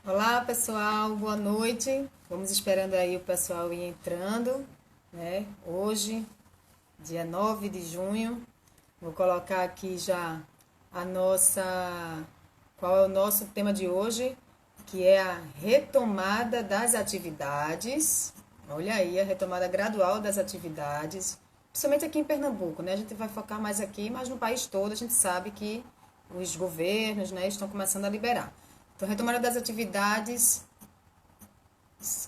Olá, pessoal, boa noite. Vamos esperando aí o pessoal ir entrando, né? Hoje, dia 9 de junho, vou colocar aqui já a nossa. Qual é o nosso tema de hoje? Que é a retomada das atividades. Olha aí, a retomada gradual das atividades, principalmente aqui em Pernambuco, né? A gente vai focar mais aqui, mas no país todo a gente sabe que os governos, né, estão começando a liberar. Então, retomada das atividades,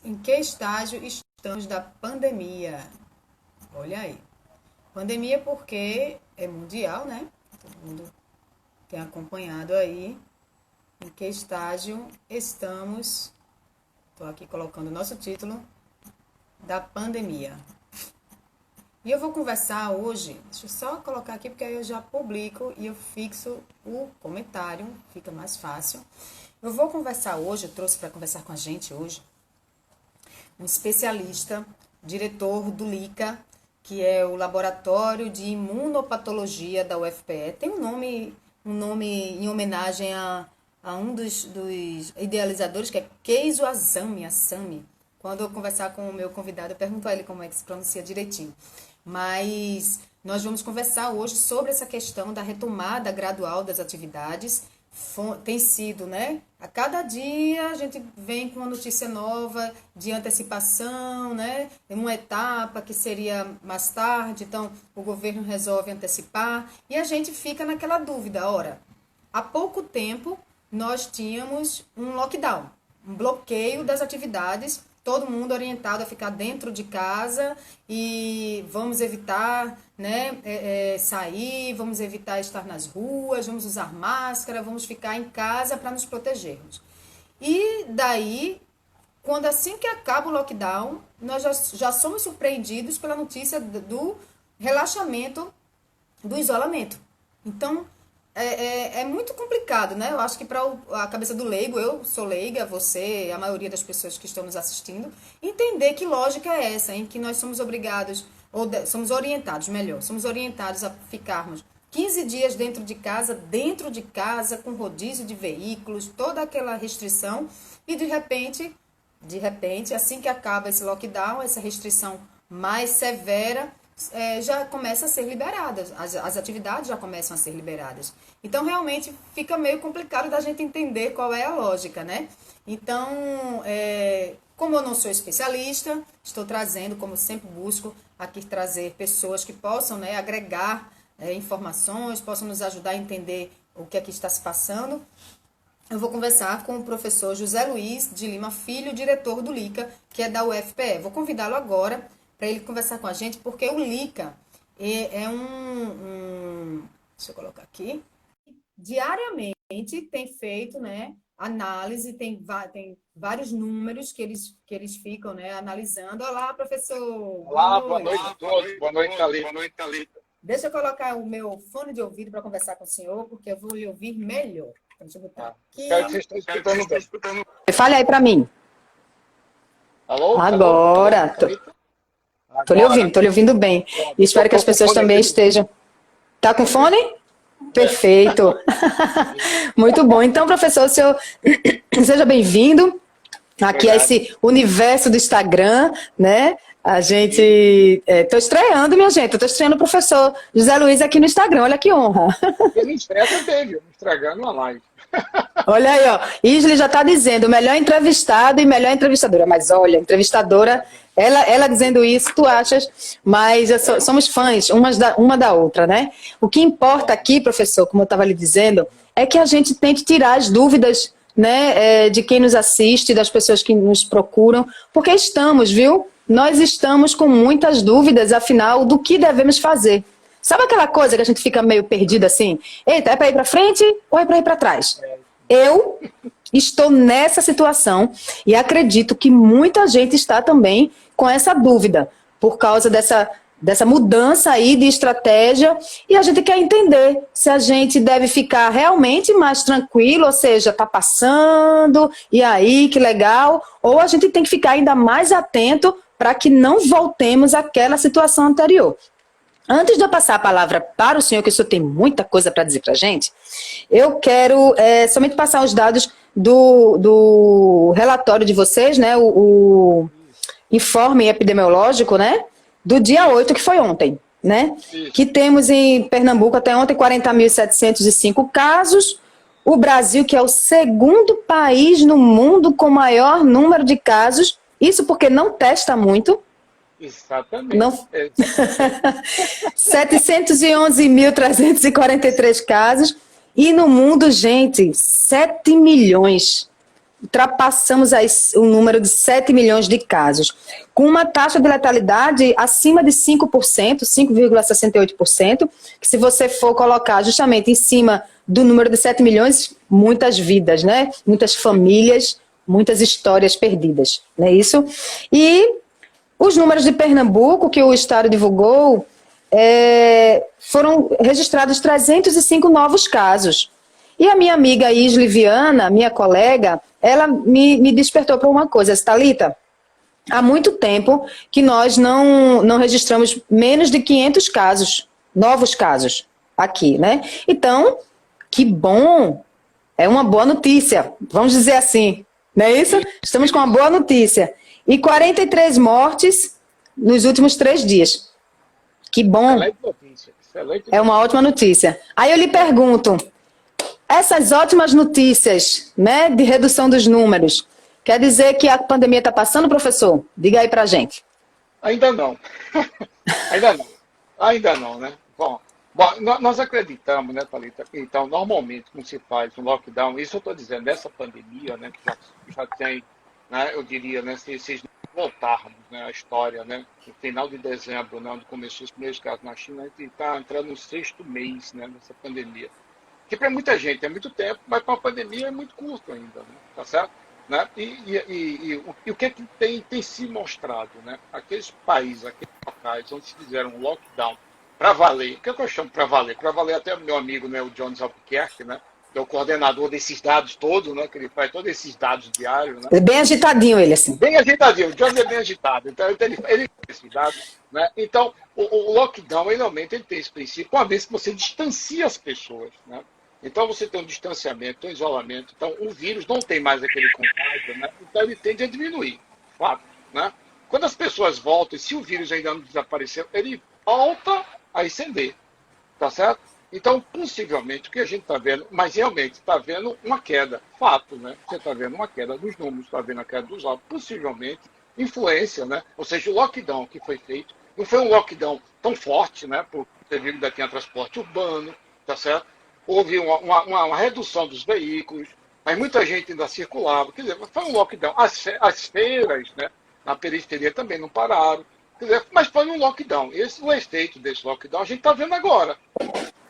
em que estágio estamos da pandemia? Olha aí. Pandemia porque é mundial, né? Todo mundo tem acompanhado aí. Em que estágio estamos? Estou aqui colocando o nosso título da pandemia. E eu vou conversar hoje, deixa eu só colocar aqui porque aí eu já publico e eu fixo o comentário, fica mais fácil. Eu vou conversar hoje, eu trouxe para conversar com a gente hoje, um especialista, diretor do LICA, que é o Laboratório de Imunopatologia da UFPE. Tem um nome em homenagem a um dos idealizadores, que é Keizo Asami. Quando eu conversar com o meu convidado, eu pergunto a ele como é que se pronuncia direitinho. Mas nós vamos conversar hoje sobre essa questão da retomada gradual das atividades. Tem sido, né? A cada dia a gente vem com uma notícia nova de antecipação, né? Uma etapa que seria mais tarde, então o governo resolve antecipar e a gente fica naquela dúvida. Ora, há pouco tempo nós tínhamos um lockdown, um bloqueio das atividades, todo mundo orientado a ficar dentro de casa e vamos evitar, né, sair, vamos evitar estar nas ruas, vamos usar máscara, vamos ficar em casa para nos protegermos. E daí, quando assim que acaba o lockdown, nós já somos surpreendidos pela notícia do relaxamento do isolamento. Então, é muito complicado, né? Eu acho que para a cabeça do leigo, eu sou leiga, você, a maioria das pessoas que estão nos assistindo, entender que lógica é essa, em que nós somos obrigados, somos orientados, melhor, somos orientados a ficarmos 15 dias dentro de casa, com rodízio de veículos, toda aquela restrição, e de repente, assim que acaba esse lockdown, essa restrição mais severa, já começa a ser liberadas, as atividades já começam a ser liberadas. Então, realmente, fica meio complicado da gente entender qual é a lógica, né? Então, como eu não sou especialista, estou trazendo, como sempre busco, aqui trazer pessoas que possam, né, agregar informações, possam nos ajudar a entender o que aqui está se passando. Eu vou conversar com o professor José Luiz de Lima Filho, diretor do LICA, que é da UFPE. Vou convidá-lo agora para ele conversar com a gente, porque o LICA deixa eu colocar aqui, diariamente tem feito, né, análise, tem vários números que eles ficam, né, analisando. Olá, professor, Olá, boa boa noite. noite a todos. Boa noite, Thalita. Deixa eu colocar o meu fone de ouvido para conversar com o senhor, porque eu vou lhe ouvir melhor. Então, deixa eu botar aqui. Espero que vocês estejam escutando bem. Fale aí para mim. Alô? Agora, Thalita? Agora. tô lhe ouvindo bem. E espero que as Estou com pessoas fone também aqui. estejam. Tá com fone? É. Perfeito. Muito bom. Então, professor, o senhor seja bem-vindo aqui a Obrigado. esse universo do Instagram, né? A gente. Tô estreando, minha gente. Eu tô estreando o professor José Luiz aqui no Instagram. Olha que honra. E a gente estressa teve, estragando a live. Olha aí, ó. Isli já está dizendo melhor entrevistado e melhor entrevistadora. Mas olha, entrevistadora, ela dizendo isso, tu achas? Mas somos fãs uma da outra, né? O que importa aqui, professor, como eu estava lhe dizendo, é que a gente tente tirar as dúvidas, né, de quem nos assiste, das pessoas que nos procuram, porque estamos, viu? Nós estamos com muitas dúvidas, afinal, do que devemos fazer. Sabe aquela coisa que a gente fica meio perdido assim? Eita, é para ir para frente ou é para ir para trás? Eu estou nessa situação e acredito que muita gente está também com essa dúvida por causa dessa mudança aí de estratégia, e a gente quer entender se a gente deve ficar realmente mais tranquilo, ou seja, tá passando, e aí, que legal, ou a gente tem que ficar ainda mais atento para que não voltemos àquela situação anterior. Antes de eu passar a palavra para o senhor, que o senhor tem muita coisa para dizer para a gente, eu quero somente passar os dados do relatório de vocês, né? O informe epidemiológico, né? Do dia 8, que foi ontem, né? Isso. Que temos em Pernambuco até ontem 40.705 casos. O Brasil, que é o segundo país no mundo com maior número de casos, isso porque não testa muito. Exatamente. Não... 711.343 casos. E no mundo, gente, 7 milhões. Ultrapassamos o número de 7 milhões de casos, com uma taxa de letalidade acima de 5%, 5,68%, que se você for colocar justamente em cima do número de 7 milhões, muitas vidas, né? Muitas famílias, muitas histórias perdidas, não é isso? E os números de Pernambuco, que o Estado divulgou, foram registrados 305 novos casos. E a minha amiga Isli Viana, minha colega, ela me despertou para uma coisa. Thalita, há muito tempo que nós não registramos menos de 500 casos, novos casos aqui, né? Então, que bom, é uma boa notícia, vamos dizer assim, não é isso? Estamos com uma boa notícia. E 43 mortes nos últimos 3 dias. Que bom. Excelente notícia. Excelente é uma ótima notícia. Aí eu lhe pergunto, essas ótimas notícias, né, de redução dos números, quer dizer que a pandemia está passando, professor? Diga aí pra gente. Ainda não. Ainda não, né? Bom, nós acreditamos, né, Thalita? Então, normalmente, quando se faz um lockdown, isso eu estou dizendo, dessa pandemia, né, que já tem, né, eu diria, né, se voltarmos, né, a história, né, no final de dezembro, né, onde começou os primeiros casos na China, a gente está entrando no 6º mês, né, dessa pandemia. Que para muita gente é muito tempo, mas para a pandemia é muito curto ainda, né? Tá certo? Né? E o que é que tem se mostrado? Né? Aqueles países, aqueles locais onde se fizeram um lockdown para valer, o que é que eu chamo para valer? Para valer até o meu amigo, né, o Jones Albuquerque, né, que é o coordenador desses dados todos, né, que ele faz todos esses dados diários. Né? É bem agitadinho ele, assim. Bem agitadinho, o Jones é bem agitado, então ele faz esses dados. Né? Então, o lockdown, realmente, ele tem esse princípio, uma vez que você distancia as pessoas, né? Então você tem um distanciamento, um isolamento. Então o vírus não tem mais aquele contágio, né? Então ele tende a diminuir. Fato, né? Quando as pessoas voltam, e se o vírus ainda não desapareceu, ele volta a ascender. Tá certo? Então, possivelmente, o que a gente está vendo, mas realmente está vendo uma queda. Fato, né? Você está vendo uma queda dos números, está vendo a queda dos óbitos. Possivelmente, influência, né? Ou seja, o lockdown que foi feito, não foi um lockdown tão forte, né? Porque você ainda tinha transporte urbano, tá certo? Houve uma redução dos veículos, mas muita gente ainda circulava. Quer dizer, foi um lockdown. As feiras, né, na periferia também não pararam. Quer dizer, mas foi um lockdown. O efeito desse lockdown a gente está vendo agora.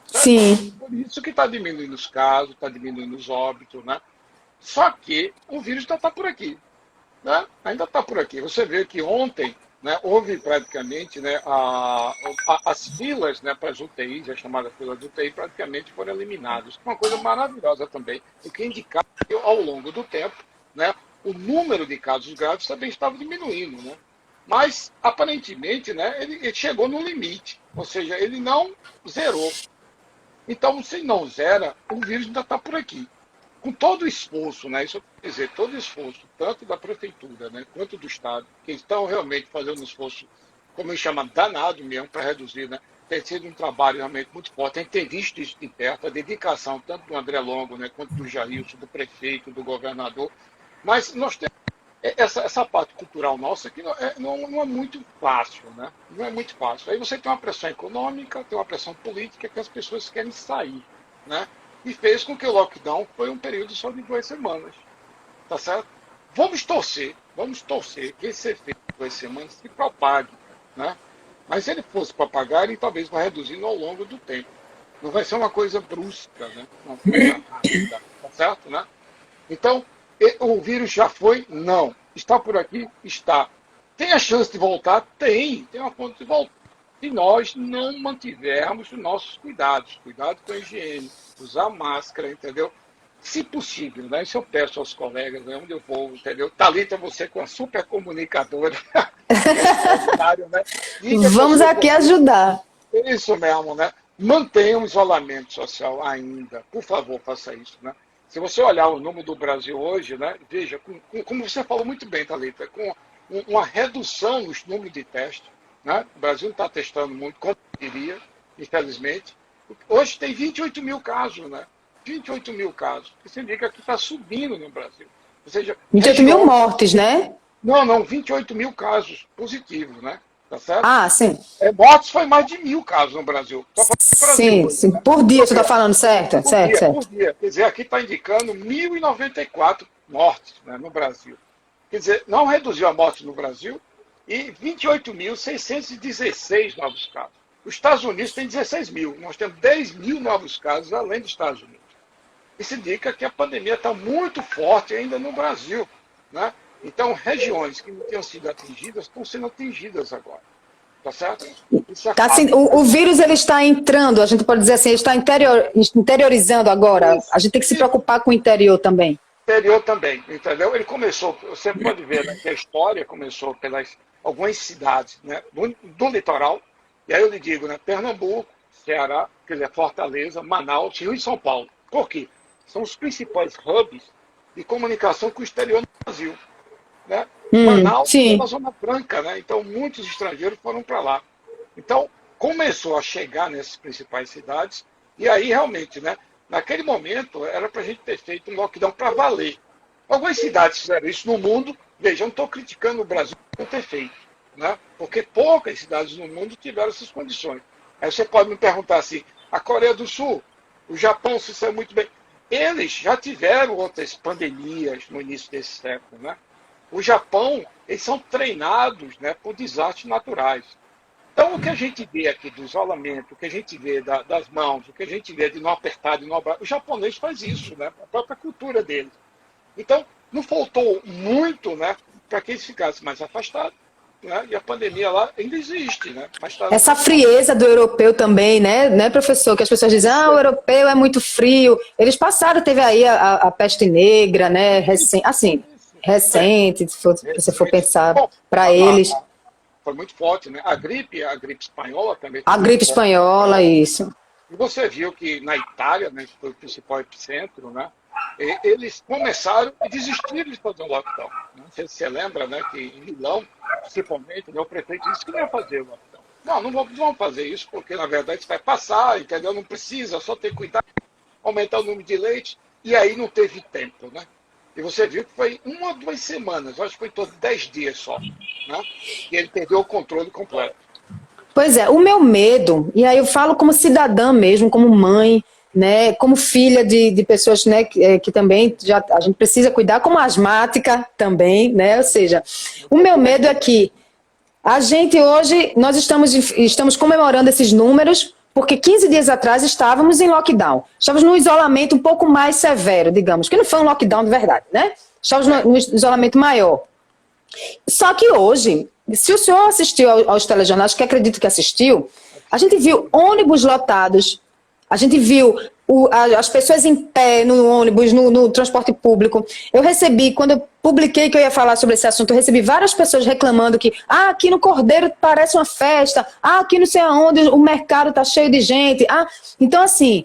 Certo? Sim. Por isso que está diminuindo os casos, está diminuindo os óbitos. Né? Só que o vírus ainda está por aqui. Né? Ainda está por aqui. Você vê que ontem, né, houve praticamente, né, as filas, né, para as UTIs, as chamadas filas de UTI, praticamente foram eliminadas. Uma coisa maravilhosa também, o que indicava que ao longo do tempo, né, o número de casos graves também estava diminuindo. Né? Mas, aparentemente, né, ele chegou no limite, ou seja, ele não zerou. Então, se não zera, o vírus ainda está por aqui. Com todo o esforço, né? Isso quer dizer, todo o esforço, tanto da prefeitura, né, quanto do Estado, que estão realmente fazendo um esforço, como ele chama, danado mesmo, para reduzir, né? Tem sido um trabalho realmente muito forte. A gente tem visto isso de perto, a dedicação tanto do André Longo, né, quanto do Jailson, do prefeito, do governador. Mas nós temos essa parte cultural nossa que não é muito fácil, né? Não é muito fácil. Aí você tem uma pressão econômica, tem uma pressão política que as pessoas querem sair, né? E fez com que o lockdown foi um período só de 2 semanas. Tá certo? Vamos torcer que esse efeito de 2 semanas se propague. Né? Mas se ele fosse propagar, ele talvez vai reduzindo ao longo do tempo. Não vai ser uma coisa brusca, né? Uma coisa rápida. Tá certo? Né? Então, o vírus já foi? Não. Está por aqui? Está. Tem a chance de voltar? Tem uma ponta de voltar. Se nós não mantivermos os nossos cuidado com a higiene, usar máscara, entendeu? Se possível, né? Isso eu peço aos colegas, né? Onde eu vou, entendeu? Thalita, você com a super comunicadora, né? Vamos aqui ajudar. Isso mesmo, né? Mantenha o isolamento social ainda. Por favor, faça isso, né? Se você olhar o número do Brasil hoje, né, veja, como você falou muito bem, Thalita, com uma redução nos números de testes, né? O Brasil não está testando muito, como queria, infelizmente. Hoje tem 28 mil casos, né? 28 mil casos. Isso significa que está subindo no Brasil. Ou seja, 28 mil mortes, né? Não, 28 mil casos positivos, né? Tá certo? Ah, sim. Mortes foi mais de 1.000 casos no Brasil. Só falando do Brasil Sim, hoje, sim. né? Por dia você está falando, certo? Certo, Por certo. dia. Quer dizer, aqui está indicando 1.094 mortes, né, no Brasil. Quer dizer, não reduziu a morte no Brasil e 28.616 novos casos. Os Estados Unidos têm 16 mil. Nós temos 10 mil novos casos além dos Estados Unidos. Isso indica que a pandemia está muito forte ainda no Brasil, né? Então, regiões que não tinham sido atingidas estão sendo atingidas agora. Tá certo? Isso é Tá, fato. assim, o vírus ele está entrando, a gente pode dizer assim, ele está interiorizando agora. A gente tem que se preocupar com o interior também. Interior também, entendeu? Ele começou, você pode ver, né, que a história começou pelas algumas cidades, né, do litoral, e aí eu lhe digo, né, Pernambuco, Ceará, quer dizer, Fortaleza, Manaus, Rio e São Paulo. Por quê? São os principais hubs de comunicação com o exterior do Brasil. Né? Manaus é Sim. uma zona franca, né? Então muitos estrangeiros foram para lá. Então começou a chegar nessas principais cidades e aí realmente, né? Naquele momento era para a gente ter feito um lockdown para valer. Algumas cidades fizeram isso no mundo. Veja, eu não estou criticando o Brasil por ter feito, né? Porque poucas cidades no mundo tiveram essas condições. Aí você pode me perguntar assim: a Coreia do Sul, o Japão se saiu muito bem. Eles já tiveram outras pandemias no início desse século, né? O Japão, eles são treinados, né, por desastres naturais. Então, o que a gente vê aqui do isolamento, o que a gente vê das mãos, o que a gente vê de não apertar, de não abraçar, o japonês faz isso, né, a própria cultura deles. Então, não faltou muito, né, para que eles ficassem mais afastados, né, e a pandemia lá ainda existe, né, mas está Essa frieza do europeu também, né, professor? Que as pessoas dizem, o europeu é muito frio. Eles passaram, teve aí a peste negra, né, recente, se você for pensar Bom, para eles. foi muito forte, né? A gripe espanhola também foi A muito gripe forte. espanhola, isso. E você viu que na Itália, né, que foi o principal epicentro, né, eles começaram e desistiram de fazer um lockdown. Né? Você lembra, né, que em Milão, principalmente, né, o prefeito disse que não ia fazer o lockdown. Não vamos fazer isso, porque na verdade isso vai passar, entendeu? Não precisa, só ter cuidado, aumentar o número de leitos, e aí não teve tempo, né? E você viu que foi 1 ou 2 semanas, acho que foi em torno de 10 dias só, né? E ele perdeu o controle completo. Pois é, o meu medo, e aí eu falo como cidadã mesmo, como mãe, né, como filha de pessoas, né, que também já a gente precisa cuidar, como asmática também, né, ou seja, o meu medo é que a gente hoje, nós estamos comemorando esses números, porque 15 dias atrás estávamos em lockdown, estávamos num isolamento um pouco mais severo, digamos, que não foi um lockdown de verdade, né, estávamos num isolamento maior. Só que hoje, se o senhor assistiu aos telejornais, que acredito que assistiu, a gente viu ônibus lotados, a gente viu as pessoas em pé no ônibus, no transporte público. Eu recebi, quando eu publiquei que eu ia falar sobre esse assunto, eu recebi várias pessoas reclamando que aqui no Cordeiro parece uma festa, aqui não sei aonde o mercado está cheio de gente. Então, assim,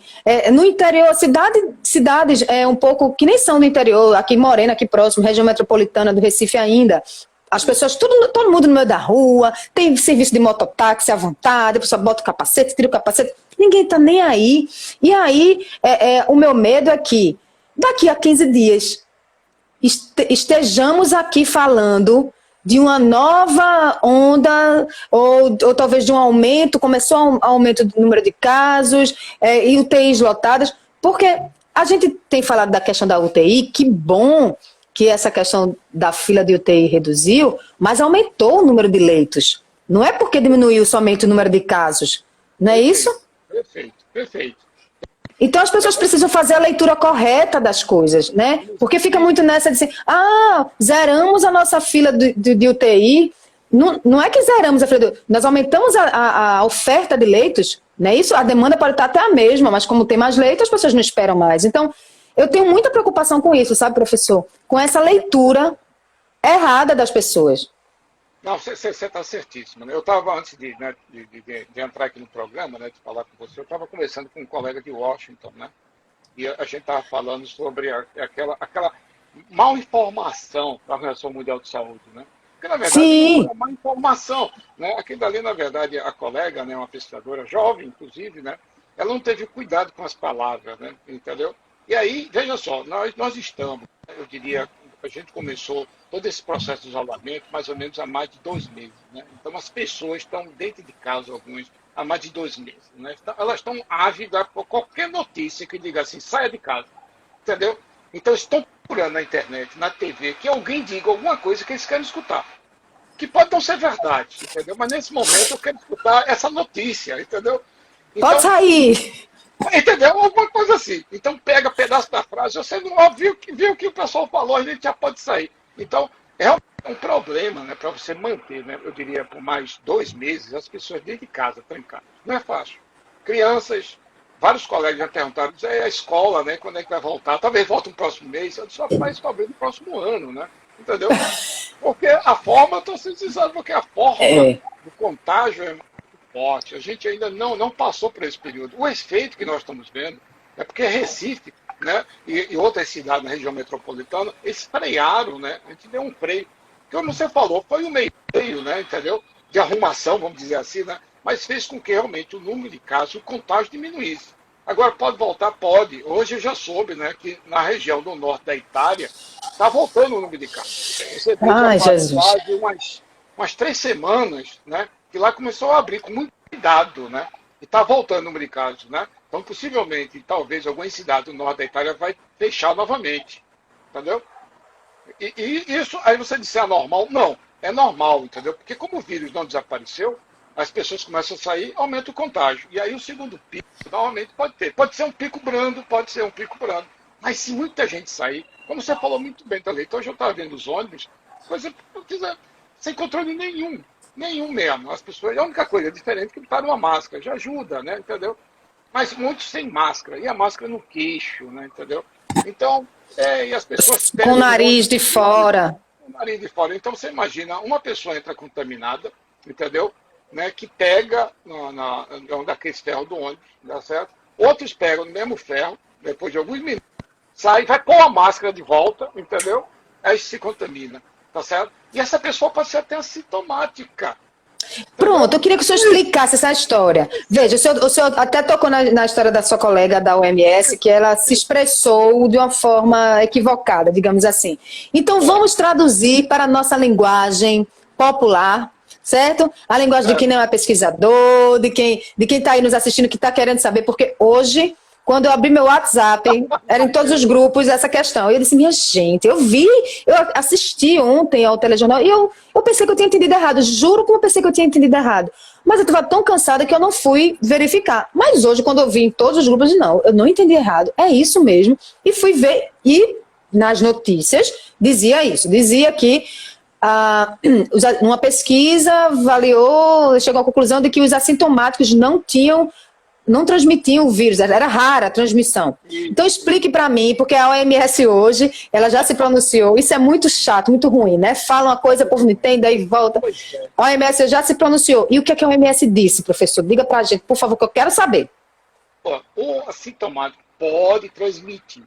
no interior, cidades um pouco que nem são do interior, aqui Morena, aqui próximo, região metropolitana do Recife ainda, as pessoas, todo mundo no meio da rua, tem serviço de mototáxi à vontade, a pessoa bota o capacete, tira o capacete, ninguém está nem aí. E aí, o meu medo é que daqui a 15 dias estejamos aqui falando de uma nova onda, ou talvez de um aumento, começou um aumento do número de casos, e UTIs lotadas, porque a gente tem falado da questão da UTI, que bom que essa questão da fila de UTI reduziu, mas aumentou o número de leitos. Não é porque diminuiu somente o número de casos, não é isso? Perfeito. Então as pessoas precisam fazer a leitura correta das coisas, né? Porque fica muito nessa de assim, zeramos a nossa fila de UTI. Não é que zeramos a fila nós aumentamos a oferta de leitos, não é isso? A demanda pode estar até a mesma, mas como tem mais leitos, as pessoas não esperam mais. Então, eu tenho muita preocupação com isso, sabe, professor? Com essa leitura errada das pessoas. Não, você está certíssimo. Né? Eu estava, antes de entrar aqui no programa, né, de falar com você, eu estava conversando com um colega de Washington, né? e a gente estava falando sobre aquela mal informação da Organização Mundial de Saúde, né? Porque, na verdade, não Sim, é má informação, né? Aquilo dali, na verdade, a colega, né, uma pesquisadora jovem, inclusive, né, ela não teve cuidado com as palavras, né, entendeu? E aí, veja só, nós estamos, eu diria, a gente começou todo esse processo de isolamento mais ou menos há mais de 2 meses, né? Então, as pessoas estão dentro de casa, alguns, há mais de 2 meses, né? Elas estão ávidas por qualquer notícia que diga assim, saia de casa, entendeu? Então, estão procurando na internet, na TV, que alguém diga alguma coisa que eles querem escutar. Que pode não ser verdade, entendeu? Mas nesse momento eu quero escutar essa notícia, entendeu? pode Então, sair. entendeu? Alguma coisa assim. Então, pega pedaço da frase, você não viu o que o pessoal falou, a gente já pode sair. Então, é um problema, né, para você manter, né, eu diria, por mais 2 meses, as pessoas dentro de casa, trancadas. Não é fácil. Crianças, vários colegas já perguntaram, a escola, né, quando é que vai voltar? Talvez volte no próximo mês, eu disse, mas talvez no próximo ano, né? Entendeu? Porque a forma, eu estou sendo porque a forma É. do contágio é muito forte. A gente ainda não passou por esse período. O efeito que nós estamos vendo é porque Recife, né, e outras cidades na região metropolitana, eles frearam, né? A gente deu um freio. Como você falou, foi um meio, né, entendeu? De arrumação, vamos dizer assim, né? Mas fez com que realmente o número de casos, o contágio diminuísse. Agora, pode voltar? Pode. Hoje eu já soube, né, que na região do norte da Itália está voltando o número de casos. Você vê que já Ai, faz Jesus. quase umas 3 semanas, né, que lá começou a abrir com muito cuidado, né? E está voltando o número de casos, né? Então, possivelmente, talvez algumas cidades do norte da Itália vai fechar novamente, entendeu? E isso, aí você disse, é normal? Não, é normal, entendeu? Porque como o vírus não desapareceu, as pessoas começam a sair, aumenta o contágio. E aí o segundo pico, normalmente pode ter. Pode ser um pico brando, pode ser um pico brando. Mas se muita gente sair, como você falou muito bem também, então eu já estava vendo os ônibus, coisa, sem controle nenhum. Nenhum mesmo. As pessoas, a única coisa diferente é que botaram uma máscara, já ajuda, né? Entendeu? Mas muitos sem máscara, e a máscara no queixo, né? Entendeu? Então, e as pessoas Com o pegam no nariz ônibus de fora. o nariz de fora. Então você imagina, uma pessoa entra contaminada, entendeu? Né, que pega daqueles ferros do ônibus, dá certo? Outros pegam no mesmo ferro, depois de alguns minutos, sai, vai pôr a máscara de volta, entendeu? Aí se contamina, tá certo? E essa pessoa pode ser até assintomática, entendeu? Pronto, eu queria que o senhor explicasse essa história. Veja, o senhor até tocou na história da sua colega da OMS, que ela se expressou de uma forma equivocada, digamos assim. Então, vamos traduzir para a nossa linguagem popular, certo? A linguagem de quem não é pesquisador, de quem está aí nos assistindo, que está querendo saber, porque hoje, quando eu abri meu WhatsApp, era em todos os grupos essa questão. E eu disse, minha gente, eu assisti ontem ao telejornal e eu pensei que eu tinha entendido errado. Juro que eu pensei que eu tinha entendido errado. Mas eu estava tão cansada que eu não fui verificar. Mas hoje, quando eu vi em todos os grupos, não, eu não entendi errado. É isso mesmo. E fui ver, e nas notícias dizia isso. Dizia que uma pesquisa chegou à conclusão de que os assintomáticos não transmitiam o vírus, era rara a transmissão. Então explique para mim, porque a OMS hoje, ela já se pronunciou, isso é muito chato, muito ruim, né? Fala uma coisa, o povo não entende, aí volta. A OMS já se pronunciou. E o que é que a OMS disse, professor? Diga para a gente, por favor, que eu quero saber. O assintomático pode transmitir.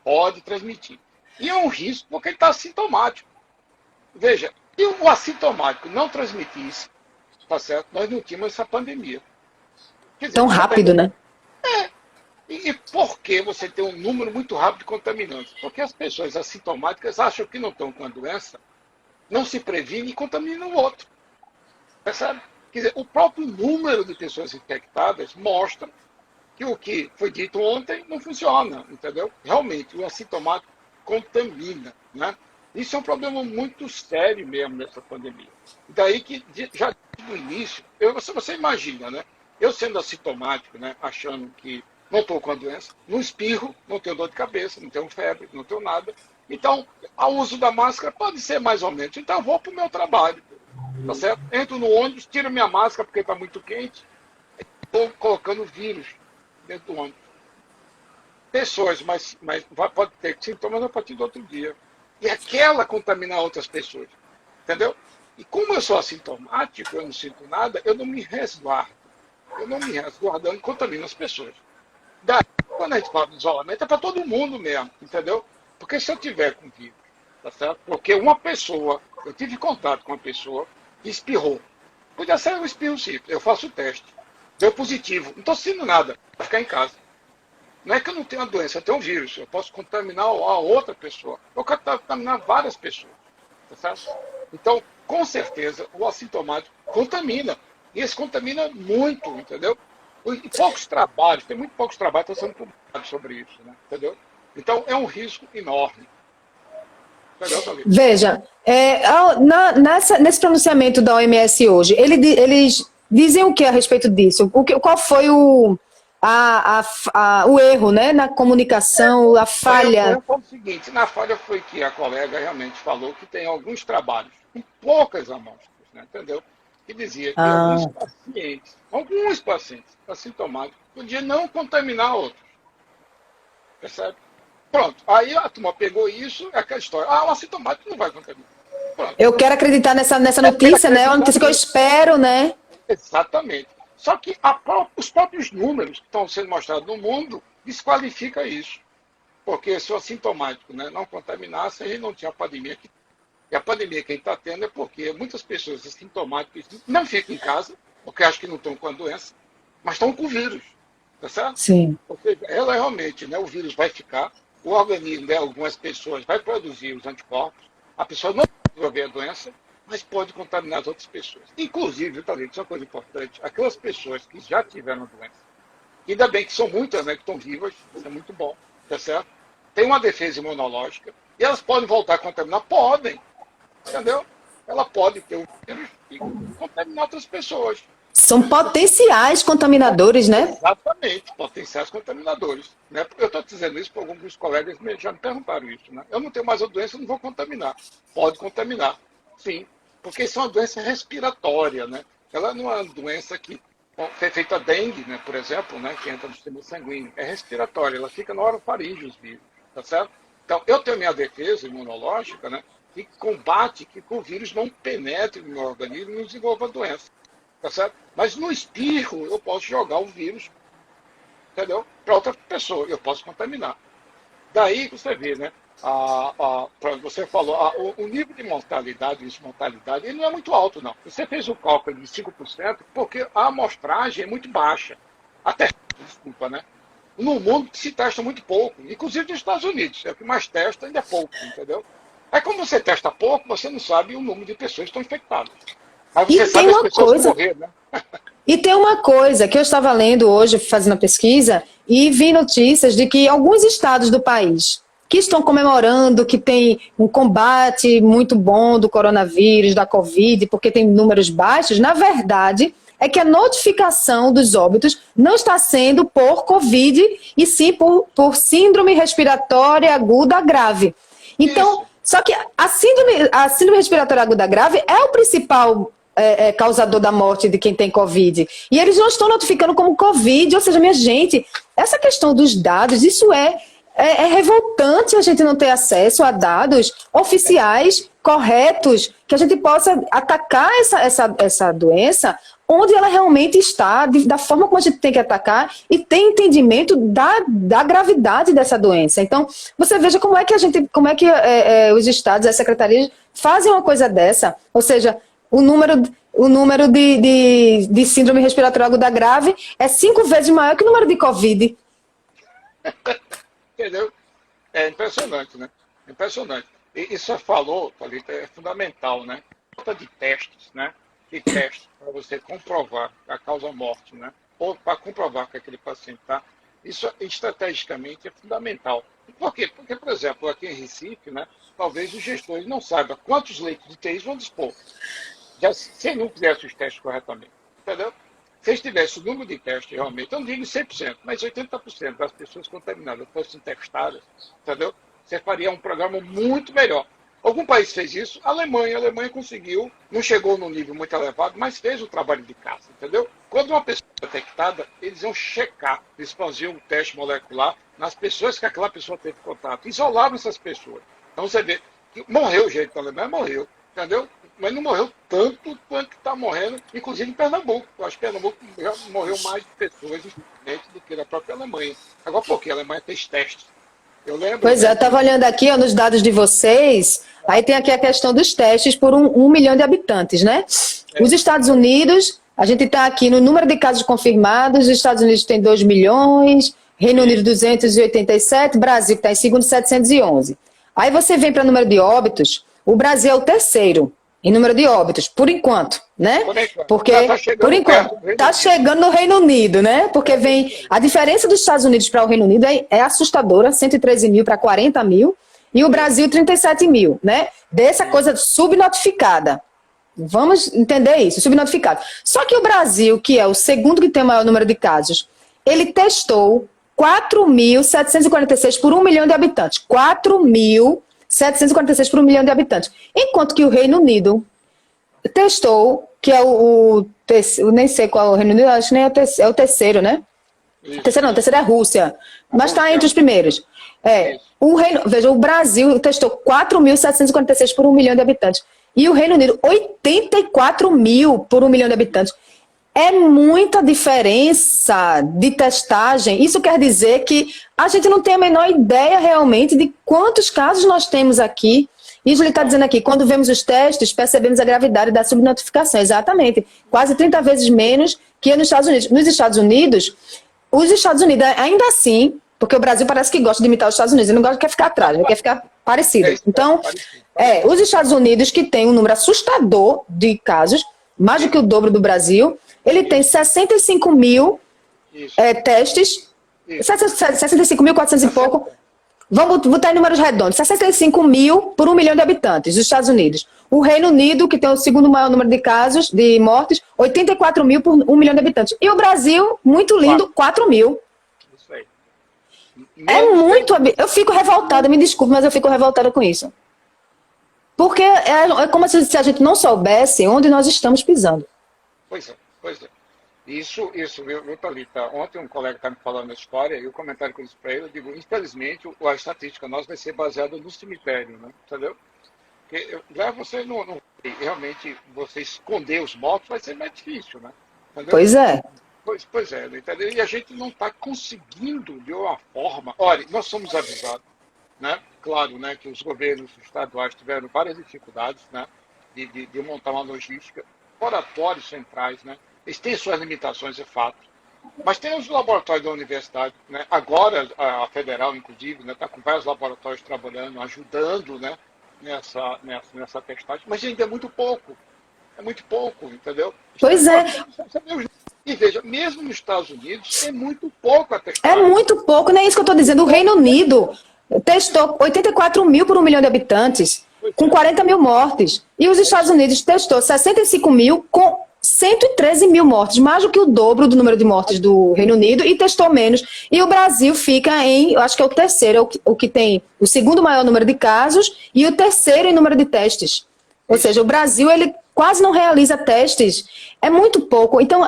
Pode transmitir. E é um risco porque ele está assintomático. Veja, se o assintomático não transmitisse, tá certo? Nós não tínhamos essa pandemia. Quer dizer, Tão rápido, né? E por que você tem um número muito rápido de contaminantes? Porque as pessoas assintomáticas acham que não estão com a doença, não se previnem e contaminam o outro. Percebe? Quer dizer, o próprio número de pessoas infectadas mostra que o que foi dito ontem não funciona, entendeu? Realmente, o assintomático contamina, né? Isso é um problema muito sério mesmo nessa pandemia. Daí que, já no início, você imagina, né? Eu sendo assintomático, né? Achando que não estou com a doença, não espirro, não tenho dor de cabeça, não tenho febre, não tenho nada. Então, o uso da máscara pode ser mais ou menos. Então, eu vou para o meu trabalho, tá certo? Entro no ônibus, tiro minha máscara porque está muito quente, estou colocando vírus dentro do ônibus. Pessoas, mas pode ter sintomas a partir do outro dia. E aquela contaminar outras pessoas. Entendeu? E como eu sou assintomático, eu não sinto nada, eu não me resguardo. Eu não me resguardando, contamino as pessoas. Daí, Quando a gente fala de isolamento, é para todo mundo mesmo, entendeu? Porque se eu tiver com vírus, tá certo? Porque uma pessoa, eu tive contato com uma pessoa que espirrou. Podia ser um espirro simples, eu faço o teste. Deu positivo, não estou sentindo nada, vou ficar em casa. Não é que eu não tenho a doença, eu tenho um vírus, eu posso contaminar a outra pessoa. Eu posso contaminar várias pessoas, tá certo? Então, com certeza, o assintomático contamina. E esse contamina muito, entendeu? E poucos trabalhos, tem muito poucos trabalhos que estão sendo publicados sobre isso, né? Entendeu? Então, é um risco enorme. Entendeu, Thalita? Veja, nesse pronunciamento da OMS hoje, eles dizem o que a respeito disso? Qual foi o erro, né, na comunicação, a falha? Foi o seguinte, na falha foi que a colega realmente falou que tem alguns trabalhos, com poucas amostras, né, entendeu? Que dizia que alguns pacientes assintomáticos podiam não contaminar outros. Percebe? Pronto. Aí a turma pegou isso, aquela história. O assintomático não vai contaminar. Pronto. Eu quero acreditar nessa notícia, né? É uma notícia que eu espero, né? Exatamente. Só que os próprios números que estão sendo mostrados no mundo desqualificam isso. Porque se o assintomático, né, não contaminasse, a gente não tinha a pandemia aqui. E a pandemia que a gente está tendo é porque muitas pessoas assintomáticas não ficam em casa, porque acham que não estão com a doença, mas estão com o vírus. Tá certo? Sim. Ou seja, ela realmente, né, o vírus vai ficar, o organismo de algumas pessoas vai produzir os anticorpos, a pessoa não vai desenvolver a doença, mas pode contaminar as outras pessoas. Inclusive, Thalita, isso é uma coisa importante, aquelas pessoas que já tiveram a doença, ainda bem que são muitas, né, que estão vivas, isso é muito bom, tá certo? Tem uma defesa imunológica, e elas podem voltar a contaminar? Podem, entendeu? Ela pode ter o vírus e contaminar outras pessoas. São potenciais contaminadores, né? Exatamente, potenciais contaminadores. Né? Eu estou dizendo isso porque alguns colegas já me perguntaram isso. Né? Eu não tenho mais a doença, eu não vou contaminar. Pode contaminar, sim, porque isso é uma doença respiratória. Né? Ela não é uma doença que foi feita a dengue, né, por exemplo, né, que entra no sistema sanguíneo. É respiratória, ela fica na orofaringe os vírus, tá certo? Então, eu tenho minha defesa imunológica, né, que combate que o vírus não penetre no meu organismo e não desenvolva a doença. Tá certo? Mas no espirro eu posso jogar o vírus, entendeu? Para outra pessoa, eu posso contaminar. Daí que você vê, né? Você falou, o nível de mortalidade e desmortalidade, ele não é muito alto, não. Você fez o cálculo de 5% porque a amostragem é muito baixa. Até, desculpa, né? No mundo se testa muito pouco, inclusive nos Estados Unidos. É o que mais testa, ainda é pouco, entendeu? Aí como você testa pouco, você não sabe o número de pessoas que estão infectadas. Mas você sabe as pessoas que morrer, né? E tem uma coisa que eu estava lendo hoje, fazendo a pesquisa, e vi notícias de que alguns estados do país que estão comemorando que tem um combate muito bom do coronavírus, da Covid, porque tem números baixos, na verdade, é que a notificação dos óbitos não está sendo por Covid, e sim por síndrome respiratória aguda grave. Então, só que a síndrome respiratória aguda grave é o principal causador da morte de quem tem Covid. E eles não estão notificando como Covid, ou seja, minha gente, essa questão dos dados, isso é revoltante a gente não ter acesso a dados oficiais, corretos, que a gente possa atacar essa doença onde ela realmente está, da forma como a gente tem que atacar e ter entendimento da gravidade dessa doença. Então, você veja como é que os estados, as secretarias fazem uma coisa dessa, ou seja, o número de síndrome respiratória aguda grave é 5 vezes maior que o número de Covid. Entendeu? É impressionante, né? Impressionante. E você falou, Thalita, é fundamental, né? Falta de testes, né? De testes para você comprovar a causa-morte, né? Ou para comprovar que aquele paciente está. Isso, estrategicamente, é fundamental. Por quê? Porque, por exemplo, aqui em Recife, né? Talvez os gestores não saibam quantos leitos de UTI vão dispor. Se não fizesse os testes corretamente, entendeu? Se eles tivessem o número de testes realmente, eu não digo 100%, mas 80% das pessoas contaminadas fossem testadas, entendeu? Você faria um programa muito melhor. Algum país fez isso? A Alemanha conseguiu, não chegou num nível muito elevado, mas fez o trabalho de casa, entendeu? Quando uma pessoa é detectada, eles iam checar, eles faziam um teste molecular nas pessoas que aquela pessoa teve contato, isolavam essas pessoas. Então você vê que morreu gente na Alemanha, morreu, entendeu? mas não morreu tanto quanto está morrendo, inclusive em Pernambuco. Eu acho que Pernambuco já morreu mais de pessoas infelizmente, do que na própria Alemanha. Agora, por quê? A Alemanha fez testes. Eu lembro, Pois é, né, eu estava olhando aqui ó, nos dados de vocês, aí tem aqui a questão dos testes por 1 milhão de habitantes, né? Os Estados Unidos, a gente está aqui no número de casos confirmados, os Estados Unidos tem 2 milhões, Reino Unido 287, Brasil que está em segundo 711. Aí você vem para o número de óbitos, o Brasil é o terceiro em número de óbitos, por enquanto, né? Porque, por enquanto, está chegando no Reino Unido, né? Porque vem, a diferença dos Estados Unidos para o Reino Unido é assustadora, 113 mil para 40 mil, e o Brasil 37 mil, né? Dessa coisa subnotificada. Vamos entender isso, subnotificado. Só que o Brasil, que é o segundo que tem o maior número de casos, ele testou 4.746 por 1 milhão de habitantes. 4.746 por 1 milhão de habitantes. Enquanto que o Reino Unido testou, que é nem sei qual é o Reino Unido, acho que nem é o terceiro, né? Isso. Terceiro não, o terceiro é a Rússia. Mas está entre os primeiros. Veja, o Brasil testou 4.746 por 1 milhão de habitantes. E o Reino Unido, 84 mil por 1 milhão de habitantes. É muita diferença de testagem. Isso quer dizer que a gente não tem a menor ideia realmente de quantos casos nós temos aqui. Isso ele está dizendo aqui, quando vemos os testes, percebemos a gravidade da subnotificação. Exatamente. Quase 30 vezes menos que nos Estados Unidos. Os Estados Unidos, ainda assim, porque o Brasil parece que gosta de imitar os Estados Unidos, ele não gosta, quer ficar atrás, ele quer ficar parecido. Então, os Estados Unidos, que tem um número assustador de casos, mais do que o dobro do Brasil, ele tem 65 mil testes, 65.400 e pouco, vamos botar em números redondos, 65 mil por 1 milhão de habitantes, dos Estados Unidos. O Reino Unido, que tem o segundo maior número de casos, de mortes, 84 mil por 1 milhão de habitantes. E o Brasil, muito lindo, 4 mil. Isso aí. É muito... Eu fico revoltada, me desculpe, mas eu fico revoltada com isso. Porque é como se a gente não soubesse onde nós estamos pisando. Pois é, pois é. Isso, viu, Thalita? Ontem um colega está me falando a história e o comentário que eu disse para ele, eu digo, infelizmente, a estatística nossa vai ser baseada no cemitério, né? Entendeu? Porque já você não realmente, você esconder os mortos vai ser mais difícil, né? Entendeu? Pois é. Pois é, entendeu? E a gente não está conseguindo, de uma forma... Olha, nós somos avisados, né? Claro, né, que os governos estaduais tiveram várias dificuldades, né, de montar uma logística, laboratórios centrais, né, eles têm suas limitações, é fato, mas tem os laboratórios da universidade, né, agora a federal, inclusive, né, está com vários laboratórios trabalhando, ajudando, né, nessa testagem, mas ainda é muito pouco, entendeu? Pois é. E veja, mesmo nos Estados Unidos, é muito pouco a testagem. É muito pouco, não é isso que eu estou dizendo. O Reino Unido testou 84 mil por 1 milhão de habitantes, com 40 mil mortes. E os Estados Unidos testou 65 mil com 113 mil mortes, mais do que o dobro do número de mortes do Reino Unido, e testou menos. E o Brasil fica eu acho que é o terceiro, o que tem o segundo maior número de casos e o terceiro em número de testes. Ou seja, o Brasil, ele quase não realiza testes. É muito pouco. Então,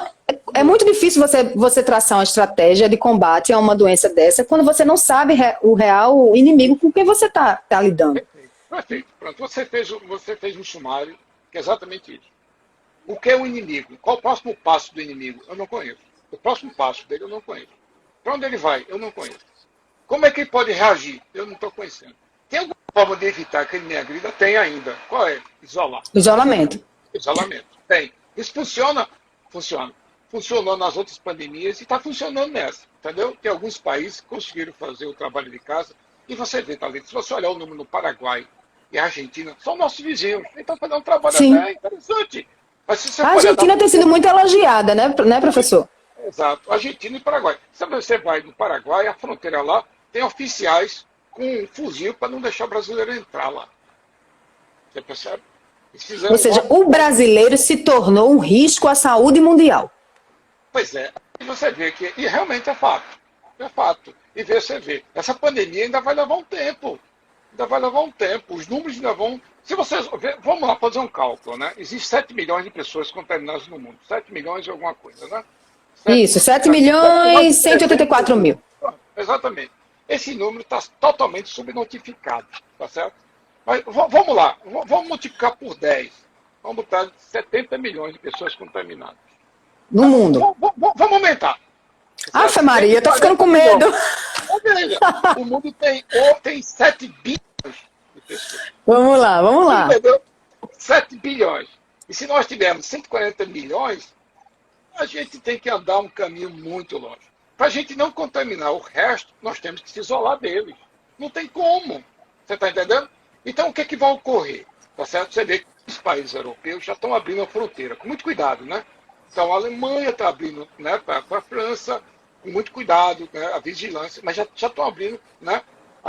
é muito difícil você traçar uma estratégia de combate a uma doença dessa quando você não sabe o real inimigo com quem você está lidando. Perfeito. Pronto. Você fez um sumário que é exatamente isso. O que é o inimigo? Qual o próximo passo do inimigo? Eu não conheço. O próximo passo dele eu não conheço. Para onde ele vai? Eu não conheço. Como é que ele pode reagir? Eu não estou conhecendo. Tem alguma forma de evitar que ele me agrida? Tem ainda. Qual é? Isolar. Isolamento. Isolamento. Tem. Isso funciona? Funciona. Funcionou nas outras pandemias e está funcionando nessa. Entendeu? Tem alguns países que conseguiram fazer o trabalho de casa. E você vê, Thalita, se você olhar o número no Paraguai e a Argentina, são nossos vizinhos. Então, fazendo um trabalho até interessante. Mas se você a Argentina tem sido muito elogiada, né, professor? Exato. Argentina e Paraguai. Se você vai no Paraguai, a fronteira lá, tem oficiais com um fuzil para não deixar o brasileiro entrar lá. Você percebe? Ou seja, o brasileiro se tornou um risco à saúde mundial. Pois é. E você vê que... E realmente é fato. É fato. E você vê. Essa pandemia ainda vai levar um tempo. Os números ainda vão... Se vocês... Vamos lá fazer um cálculo, né? Existem 7 milhões de pessoas contaminadas no mundo. 7 milhões e alguma coisa, né? Isso, 7 milhões e 184 mil. Exatamente. Esse número está totalmente subnotificado, tá certo? Mas vamos lá, vamos multiplicar por 10. Vamos botar 70 milhões de pessoas contaminadas. No mundo. Vamos aumentar. Ave Maria, tô ficando com medo. O mundo tem 7 bilhões de pessoas. Vamos lá. Entendeu? 7 bilhões. E se nós tivermos 140 milhões, a gente tem que andar um caminho muito longe. Para a gente não contaminar o resto, nós temos que se isolar deles. Não tem como. Você está entendendo? Então, o que é que vai ocorrer? Tá certo? Você vê que os países europeus já estão abrindo a fronteira, com muito cuidado, né? Então, a Alemanha está abrindo, né, para a França, com muito cuidado, né, a vigilância, mas já estão abrindo, né?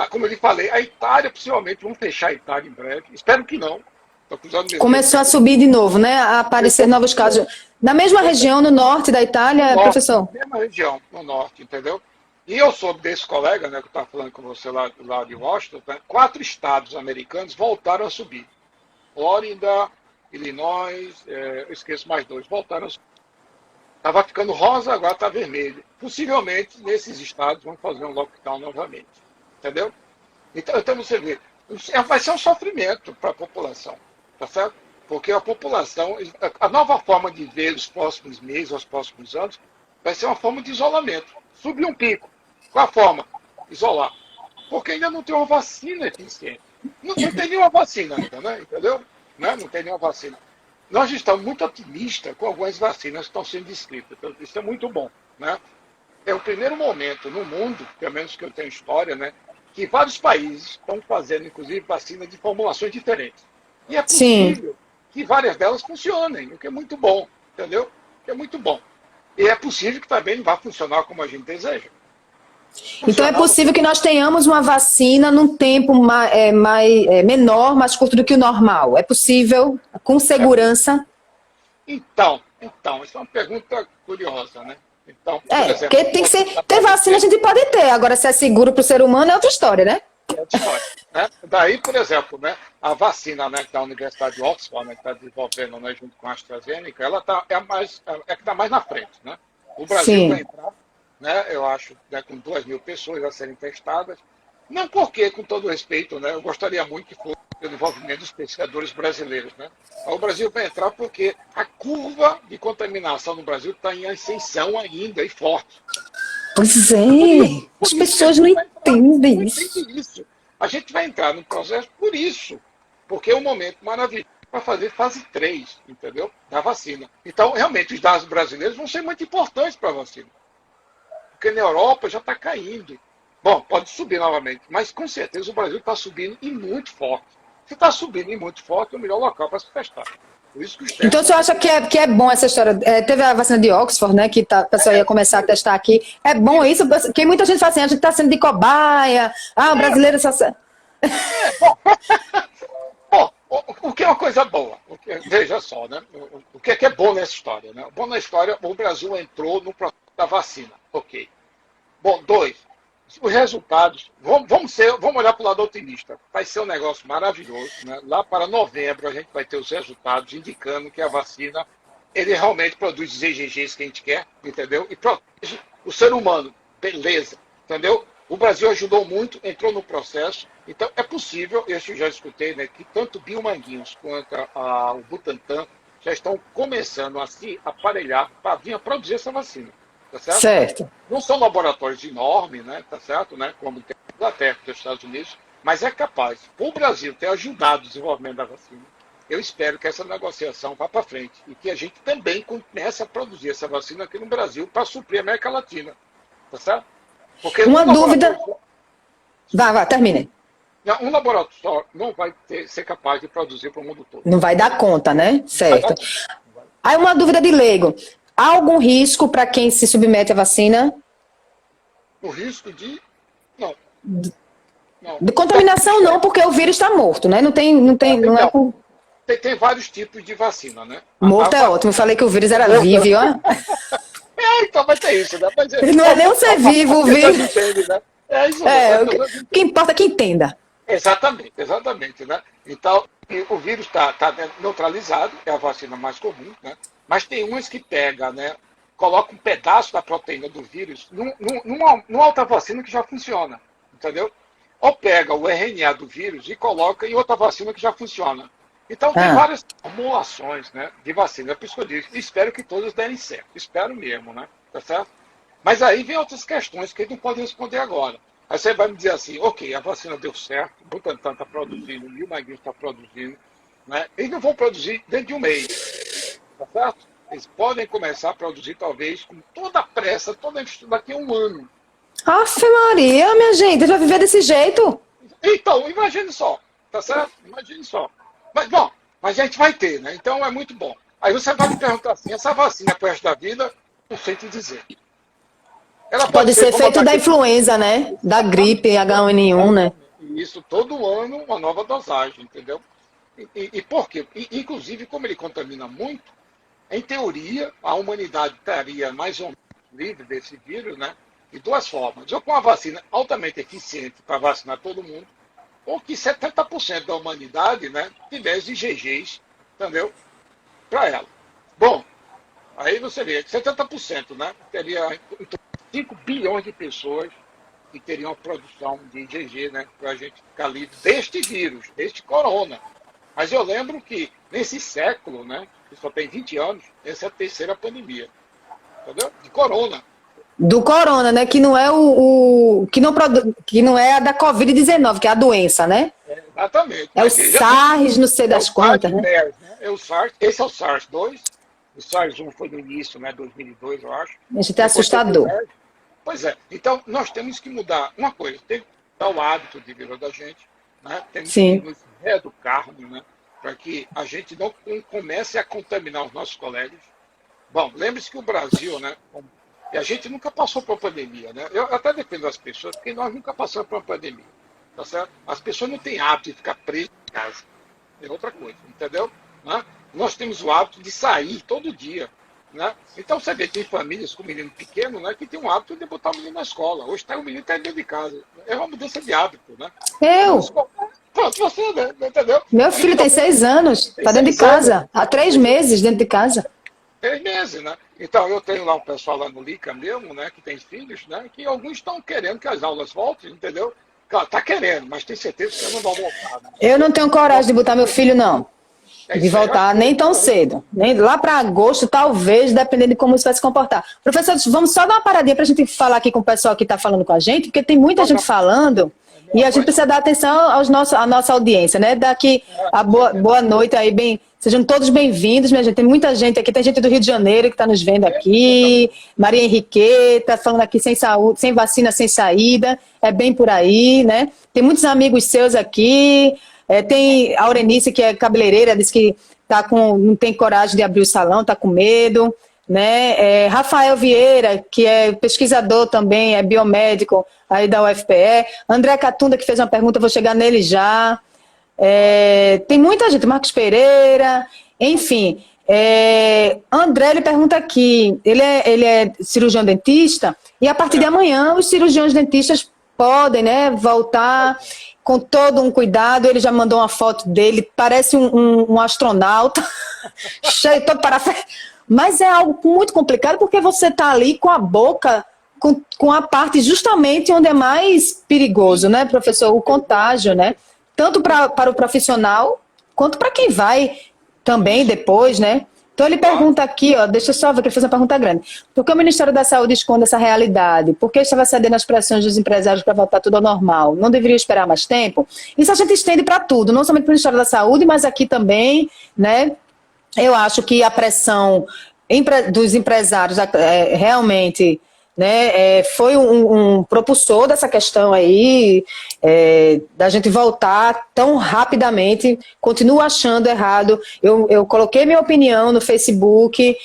Como eu lhe falei, a Itália, possivelmente, vão fechar a Itália em breve. Espero que não. Começou a subir de novo, né? A aparecer novos casos. Na mesma região, no norte da Itália, norte, professor? Na mesma região, no norte, entendeu? E eu soube desse colega, né, que eu estava falando com você lá de Washington, né, 4 estados americanos voltaram a subir. Flórida, Illinois, eu esqueço mais 2, voltaram a subir. Estava ficando rosa, agora está vermelho. Possivelmente, nesses estados, vão fazer um lockdown novamente. Entendeu? Então você vê, vai ser um sofrimento para a população. Tá certo? Porque a população, a nova forma de ver os próximos meses, os próximos anos, vai ser uma forma de isolamento. Subir um pico. Qual a forma? Isolar. Porque ainda não tem uma vacina eficiente. Não tem nenhuma vacina ainda, né? Entendeu? Não tem nenhuma vacina. Nós estamos muito otimistas com algumas vacinas que estão sendo descritas. Então, isso é muito bom, né? É o primeiro momento no mundo, pelo menos que eu tenho história, né, que vários países estão fazendo, inclusive, vacinas de formulações diferentes. E é possível que várias delas funcionem, o que é muito bom, entendeu? O que é muito bom. E é possível que também vá funcionar como a gente deseja. Então é possível que nós tenhamos uma vacina num tempo menor, mais curto do que o normal. É possível, com segurança? Então, isso é uma pergunta curiosa, né? Então, por exemplo, porque tem que ser. Ter vacina a gente pode ter, agora se é seguro para o ser humano é outra história, né? É outra história, né? Daí, por exemplo, né, a vacina, né, da Universidade de Oxford, né, que está desenvolvendo, né, junto com a AstraZeneca, ela é que está mais na frente, né? O Brasil vai entrar, né, eu acho, né, com 2.000 pessoas a serem testadas. Não porque, com todo respeito, né, eu gostaria muito que fosse o desenvolvimento dos pesquisadores brasileiros, né? O Brasil vai entrar porque a curva de contaminação no Brasil está em ascensão ainda e forte. Pois é, as pessoas não entendem isso. A gente vai entrar no processo por isso, porque é um momento maravilhoso para fazer fase 3, entendeu? Da vacina. Então, realmente, os dados brasileiros vão ser muito importantes para a vacina. Porque na Europa já está caindo. Bom, pode subir novamente, mas com certeza o Brasil está subindo e muito forte. Se está subindo e muito forte, é o melhor local para se testar. Por isso que os testes... Então, você acha que é bom essa história? Teve a vacina de Oxford, né? Que o pessoal ia começar a testar aqui. É bom isso? Porque muita gente fala assim, a gente está sendo de cobaia. O brasileiro só... Bom, o que é uma coisa boa? Veja só, né? O que é bom nessa história? Né? Bom na história, o Brasil entrou no processo da vacina. Ok. Bom, 2. Os resultados, vamos olhar para o lado otimista. Vai ser um negócio maravilhoso. Né? Lá para novembro a gente vai ter os resultados indicando que a vacina ele realmente produz os IgGs que a gente quer, entendeu? E protege o ser humano. Beleza, entendeu? O Brasil ajudou muito, entrou no processo. Então é possível, eu já escutei, né, que tanto Biomanguinhos quanto o Butantan já estão começando a se aparelhar para vir a produzir essa vacina. Tá certo? Certo. Não são laboratórios enormes, né? Tá certo, né? Como tem a Inglaterra, dos Estados Unidos, mas é capaz. O Brasil ter ajudado o desenvolvimento da vacina. Eu espero que essa negociação vá para frente e que a gente também comece a produzir essa vacina aqui no Brasil para suprir a América Latina. Tá certo? Porque uma dúvida. Vai, termine. Um laboratório não vai ser capaz de produzir para o mundo todo. Não vai dar conta, né? Certo. Aí uma dúvida de leigo. Há algum risco para quem se submete à vacina? O risco de... Não. De contaminação não, porque o vírus está morto, né? Não é por... Tem vários tipos de vacina, né? Morto é ótimo. Eu falei que o vírus era vivo, ó. Então vai ter isso, né? Mas, não é nem um ser vivo, o vírus. Entende, né? É isso. O que importa é que entenda. Exatamente, né? Então, o vírus está neutralizado, é a vacina mais comum, né? Mas tem umas que pega, né? Coloca um pedaço da proteína do vírus numa outra vacina que já funciona, entendeu? Ou pega o RNA do vírus e coloca em outra vacina que já funciona. Então, tem várias formulações, né, de vacina. É por isso que eu digo, espero que todas derem certo. Espero mesmo, né? Tá certo? Mas aí vem outras questões que a gente não pode responder agora. Aí você vai me dizer assim, ok, a vacina deu certo, o Butantan está produzindo, o Milmagri está produzindo, né? Eles não vão produzir dentro de um mês, tá certo? Eles podem começar a produzir, talvez, com toda a pressa, toda a infraestrutura, daqui a um ano. Afe Maria, minha gente, vai viver desse jeito? Então, imagine só, tá certo? Imagine só. Mas, bom, mas a gente vai ter, né? Então é muito bom. Aí você vai me perguntar assim, essa vacina para o resto da vida, não sei te dizer. Ela Pode ser como feito da influenza, né? Da gripe H1N1, né? isso, todo ano uma nova dosagem, entendeu? E por quê? Inclusive, como ele contamina muito, em teoria, a humanidade estaria mais ou menos livre desse vírus, né? De duas formas. Ou com a vacina altamente eficiente para vacinar todo mundo, ou que 70% da humanidade, né, tivesse IgGs, entendeu? Para ela. Bom, aí você vê, 70%, né? Teria 5 bilhões de pessoas que teriam a produção de IgG, né? Para a gente ficar livre deste vírus, deste corona. Mas eu lembro que nesse século, né? Que só tem 20 anos, essa é a terceira pandemia. Entendeu? De corona. Do corona, né? Que não é que não é a da Covid-19, que é a doença, né? Exatamente. É o SARS, não sei das quantas, né? SARS, né? É o SARS. Esse é o SARS-2. O SARS-1 foi no início, né? 2002, eu acho. A gente é assustador. Pois é. Então, nós temos que mudar uma coisa. Tem que mudar o hábito de vida da gente. Né? Temos que nos reeducarmos, né? Para que a gente não comece a contaminar os nossos colegas. Bom, lembre-se que o Brasil, né? E a gente nunca passou por uma pandemia, né? Eu até defendo as pessoas, porque nós nunca passamos por uma pandemia. Tá certo? As pessoas não têm hábito de ficar presas em casa. É outra coisa, entendeu? Né? Nós temos o hábito de sair todo dia. Né? Então você vê, tem famílias com menino pequeno, né, que tem um hábito de botar o menino na escola. Hoje o menino está dentro de casa. É uma mudança de hábito, né? Pronto, você, né? Entendeu? Meu filho tem 6 anos, está dentro de casa. Há 3 meses dentro de casa. 3 meses, né? Então, eu tenho lá um pessoal lá no Lica mesmo, né, que tem filhos, né, que alguns estão querendo que as aulas voltem, entendeu? Claro, tá querendo, mas tem certeza que não vão voltar. Né? Eu não tenho coragem de botar meu filho, não. De voltar nem tão cedo. Nem lá para agosto, talvez, dependendo de como isso vai se comportar. Professor, vamos só dar uma paradinha para a gente falar aqui com o pessoal que está falando com a gente, porque tem muita gente falando e a gente precisa dar atenção à nossa audiência, né? Daqui a boa noite aí, sejam todos bem-vindos, minha gente. Tem muita gente aqui, tem gente do Rio de Janeiro que está nos vendo aqui. Maria Henriqueta falando aqui sem saúde, sem vacina, sem saída. É bem por aí, né? Tem muitos amigos seus aqui. Tem a Aurenice, que é cabeleireira, disse que não tem coragem de abrir o salão, está com medo. Né? Rafael Vieira, que é pesquisador também, é biomédico aí da UFPE. André Catunda, que fez uma pergunta, vou chegar nele já. Tem muita gente, Marcos Pereira, enfim. André, ele pergunta aqui, ele é cirurgião dentista, e a partir de amanhã os cirurgiões dentistas podem, né, voltar com todo um cuidado. Ele já mandou uma foto dele, parece um astronauta, cheio, todo parafuso. Mas é algo muito complicado, porque você está ali com a boca, com a parte justamente onde é mais perigoso, né, professor? O contágio, né? Tanto para o profissional, quanto para quem vai também depois, né? Então ele pergunta aqui, ó, deixa eu só ver que ele fez uma pergunta grande. Por que o Ministério da Saúde esconde essa realidade? Por que estava cedendo às pressões dos empresários para voltar tudo ao normal? Não deveria esperar mais tempo? Isso a gente estende para tudo, não somente para o Ministério da Saúde, mas aqui também, né? Eu acho que a pressão dos empresários realmente, né, foi um propulsor dessa questão aí, da gente voltar tão rapidamente. Continuo achando errado. Eu coloquei minha opinião no Facebook,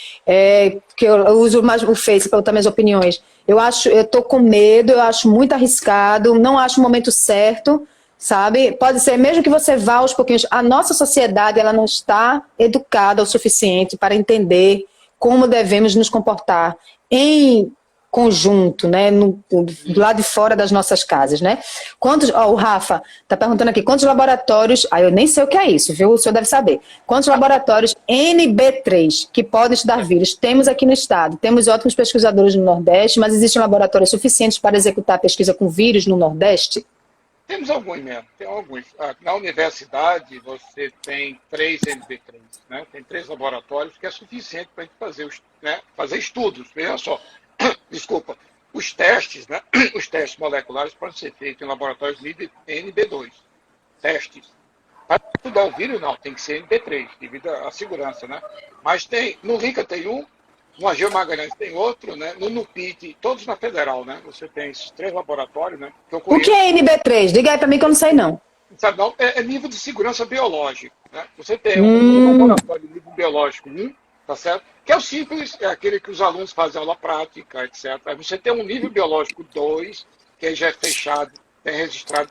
que eu uso mais o Face para botar minhas opiniões. Eu estou com medo, eu acho muito arriscado, não acho o momento certo, sabe? Pode ser, mesmo que você vá aos pouquinhos, a nossa sociedade, ela não está educada o suficiente para entender como devemos nos comportar em conjunto, né, do lado de fora das nossas casas, né? O Rafa está perguntando aqui, quantos laboratórios, eu nem sei o que é isso, viu? O senhor deve saber. Quantos laboratórios NB3 que podem estudar vírus temos aqui no estado? Temos ótimos pesquisadores no Nordeste, mas existem laboratórios suficientes para executar pesquisa com vírus no Nordeste? Temos alguns mesmo, tem alguns. Na universidade, você tem 3 NB3, né? Tem 3 laboratórios, que é suficiente para a gente fazer, né? Fazer estudos. Veja só, desculpa, os testes, né? Os testes moleculares podem ser feitos em laboratórios nível NB2. Testes. Para estudar o vírus, não, tem que ser NB3, devido à segurança, né? Mas tem, no LICA tem um, no Ageu Magalhães tem outro, né? No NUPIT, todos na Federal, né? Você tem esses 3 laboratórios, né? Que eu O que conheço. é NB3? Diga aí para mim que eu não sei, não. Sabe, não, é nível de segurança biológica, né? Você tem um laboratório de nível biológico 1, tá certo? Que é o simples, é aquele que os alunos fazem aula prática, etc. Aí você tem um nível biológico 2, que aí já é fechado, é registrado.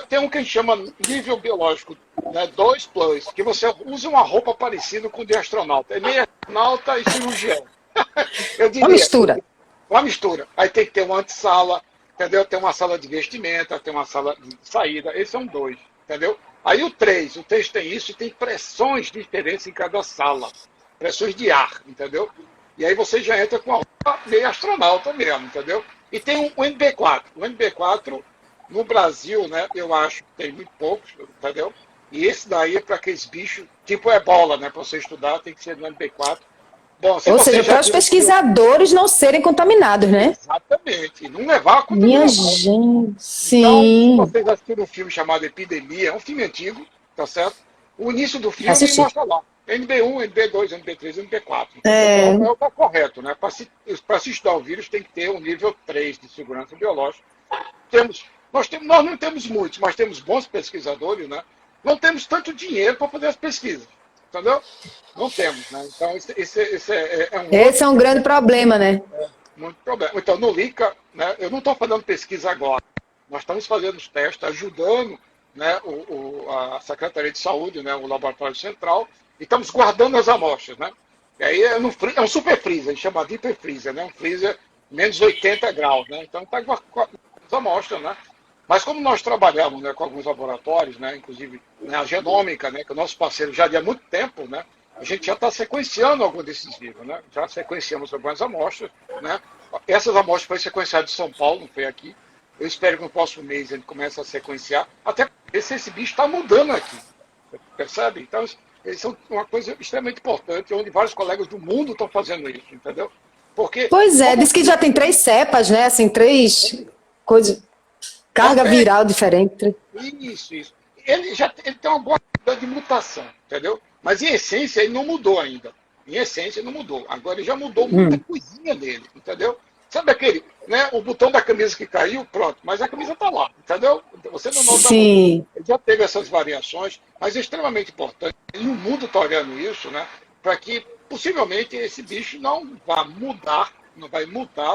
Tem um que a gente chama nível biológico, né, 2+, que você usa uma roupa parecida com o de astronauta. É meio astronauta e cirurgião. Eu Uma diria, mistura. uma mistura. Aí tem que ter uma antessala, entendeu? Tem uma sala de vestimenta, tem uma sala de saída. Esse é um 2, entendeu? Aí o 3 tem isso e tem pressões diferentes em cada sala. Pressões de ar, entendeu? E aí você já entra com a roupa meio astronauta mesmo, entendeu? E tem o NB4. O NB4, no Brasil, né, eu acho que tem muito poucos, entendeu? E esse daí é para aqueles bichos, tipo ebola, né? Para você estudar, tem que ser no NB4. Bom, se Ou você seja, já para os viu, pesquisadores não serem contaminados, né? exatamente, e não levar a Minha contaminação. gente, Então, se sim. vocês assistiram um filme chamado Epidemia, é um filme antigo, tá certo? O início do filme Assisti. mostra lá. NB1, NB2, NB3, NB4. Entendeu? É, É o que é correto, né? Para se estudar o vírus tem que ter um nível 3 de segurança biológica. Nós não temos muitos, mas temos bons pesquisadores, né? Não temos tanto dinheiro para fazer as pesquisas. Entendeu? Não temos, né? Então, esse é um esse outro é um grande problema, né? muito problema. Então, no LICA, né, eu não estou fazendo pesquisa agora. Nós estamos fazendo os testes, ajudando, né, a Secretaria de Saúde, né, o Laboratório Central, e estamos guardando as amostras. Né? E aí é um super freezer, a gente chama de hiper freezer, né? Um freezer menos 80 graus. Né? Então, está guardando as amostras. Né? Mas como nós trabalhamos, né, com alguns laboratórios, né, inclusive, né, a Genômica, né, que é o nosso parceiro já há muito tempo, né, a gente já está sequenciando algum desses vírus. Né? Já sequenciamos algumas amostras. Né? Essas amostras foram sequenciadas de São Paulo, não foi aqui. Eu espero que no próximo mês a gente comece a sequenciar, até porque esse bicho está mudando aqui. Percebe? Então, isso é uma coisa extremamente importante, onde vários colegas do mundo estão fazendo isso, entendeu? Porque, Pois é, como diz que já tem 3 cepas, né? Assim, 3 coisas, carga viral diferente. isso. Ele tem uma boa quantidade de mutação, entendeu? Mas em essência ele não mudou ainda. Em essência ele não mudou. Agora ele já mudou muita coisinha dele, entendeu? Sabe aquele, né? O botão da camisa que caiu, pronto, mas a camisa está lá, entendeu? Você não nota muito. Sim. Ele já teve essas variações, mas é extremamente importante. E o mundo está olhando isso, né? Para que possivelmente esse bicho não vai mudar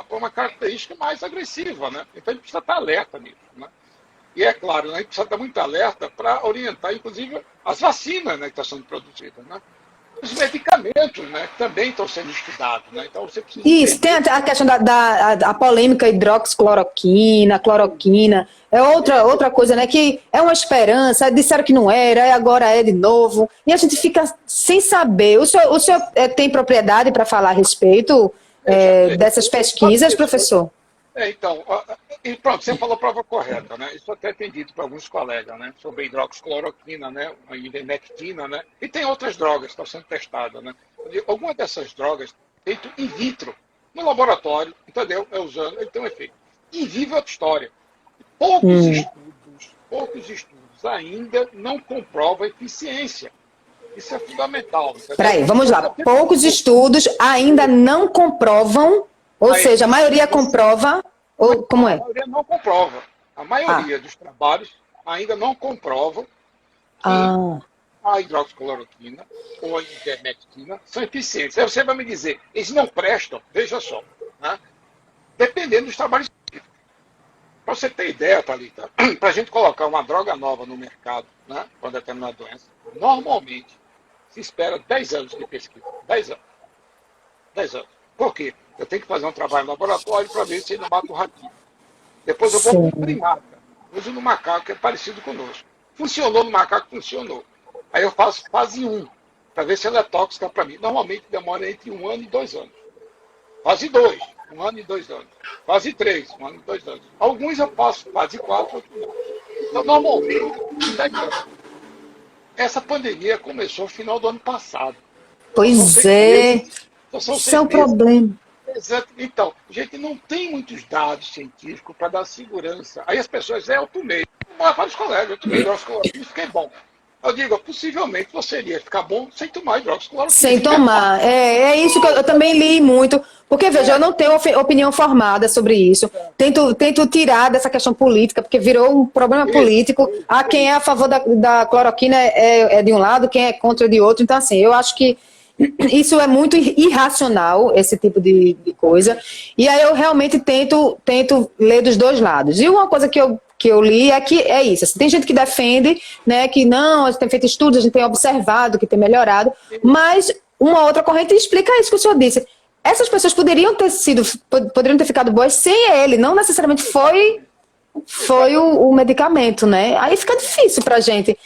para uma característica mais agressiva, né? Então a gente precisa estar alerta nisso, né? E é claro, né, a gente precisa estar muito alerta para orientar, inclusive, as vacinas, né, que estão sendo produzidas. Né? Os medicamentos, né, que também estão sendo estudados. Né? Então você precisa Isso, tem entender. a questão da polêmica hidroxicloroquina, cloroquina, é outra coisa, né? Que é uma esperança, disseram que não era, e agora é de novo, e a gente fica sem saber. O senhor tem propriedade para falar a respeito dessas pesquisas, professor? Então, e pronto, você falou a prova correta, né? Isso até tem dito para alguns colegas, né? Sobre a hidroxicloroquina, né? A ivermectina, né? E tem outras drogas que estão sendo testadas, né? Algumas dessas drogas feito in vitro, no laboratório, entendeu? Usando, ele tem um efeito. In vivo é outra história. Poucos estudos ainda não comprovam a eficiência. Isso é fundamental. Peraí, vamos lá. Poucos estudos ainda não comprovam, ou seja, a maioria comprova, ou como é? A maioria não comprova. A maioria dos trabalhos ainda não comprovam que a hidroxicloroquina ou a ivermectina são eficientes. Aí você vai me dizer, eles não prestam, veja só, né? Dependendo dos trabalhos científicos. Para você ter ideia, Thalita, para a gente colocar uma droga nova no mercado, né, para uma determinada doença, normalmente se espera 10 anos de pesquisa. 10 anos. 10 anos. Por quê? Eu tenho que fazer um trabalho no laboratório para ver se ele mata o ratinho. Depois eu vou para primata. Uso no macaco, que é parecido conosco. Funcionou no macaco, funcionou. Aí eu faço fase 1, para ver se ela é tóxica para mim. Normalmente demora entre 1 ano e 2 anos. Fase 2, 1 ano e 2 anos. Fase 3, 1 ano e 2 anos. Alguns eu faço fase 4, outros não. Então, normalmente, essa pandemia começou no final do ano passado. Então, são Pois 6 meses. é, Então, são isso é seis o meses. problema. Exato. Então, a gente não tem muitos dados científicos para dar segurança. Aí as pessoas, eu tomei. Vários colegas, eu tomei hidroxicloroquina e fiquei bom. Eu digo, possivelmente você iria ficar bom sem tomar hidroxicloroquina. Sem tomar. É isso que eu também li muito. Porque, veja, eu não tenho opinião formada sobre isso. Tento tirar dessa questão política, porque virou um problema Isso, político. Quem é a favor da cloroquina é de um lado, quem é contra de outro. Então, assim, eu acho que isso é muito irracional, esse tipo de coisa. E aí eu realmente tento ler dos dois lados. E uma coisa que eu li é que é isso. Assim, tem gente que defende, né, que não, a gente tem feito estudos, a gente tem observado que tem melhorado, mas uma outra corrente explica isso que o senhor disse. Essas pessoas poderiam ter ficado boas sem ele, não necessariamente foi o medicamento, né? Aí fica difícil pra gente.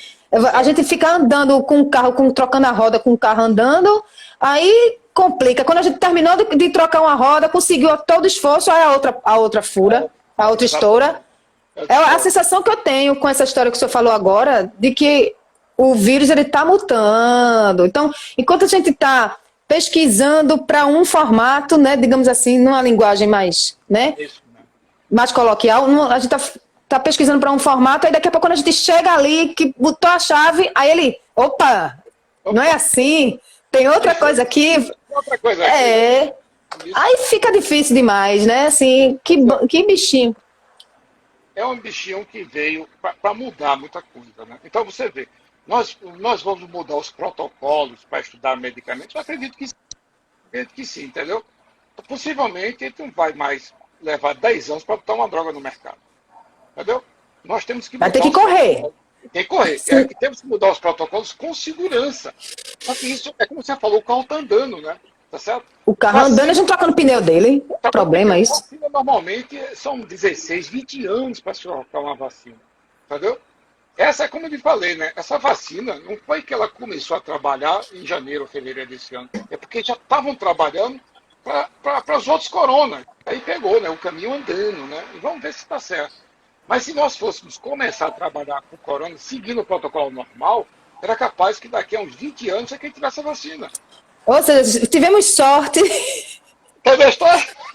A gente fica andando com o carro, trocando a roda com o carro andando, aí complica. Quando a gente terminou de trocar uma roda, conseguiu todo o esforço, aí a outra fura, a outra estoura. É a sensação que eu tenho com essa história que o senhor falou agora, de que o vírus ele está mutando. Então, enquanto a gente está pesquisando para um formato, né, digamos assim, numa linguagem mais, né, mais coloquial, a gente está pesquisando para um formato, aí daqui a pouco quando a gente chega ali, que botou a chave, aí ele, opa, não é assim, tem outra coisa aqui. Outra coisa aqui. Aí fica difícil demais, né, assim, que bichinho. É um bichinho que veio para mudar muita coisa, né? Então você vê, nós vamos mudar os protocolos para estudar medicamentos, eu acredito que sim, entendeu? Possivelmente a gente não vai mais levar 10 anos para botar uma droga no mercado, entendeu? Nós temos que mudar. Vai ter que correr. Tem que correr. E temos que mudar os protocolos com segurança. Só que isso é como você falou, o carro está andando, né? Tá certo? O carro andando, a gente troca no pneu dele. Problema é isso. Vacina normalmente são 16, 20 anos para se colocar uma vacina. Entendeu? Essa é como eu te falei, né? Essa vacina não foi que ela começou a trabalhar em janeiro ou fevereiro desse ano. É porque já estavam trabalhando para os outros coronas. Aí pegou, né? O caminho andando, né? E vamos ver se está certo. Mas se nós fôssemos começar a trabalhar com o corona, seguindo o protocolo normal, era capaz que daqui a uns 20 anos é quem tivesse a vacina. Ou seja, tivemos sorte.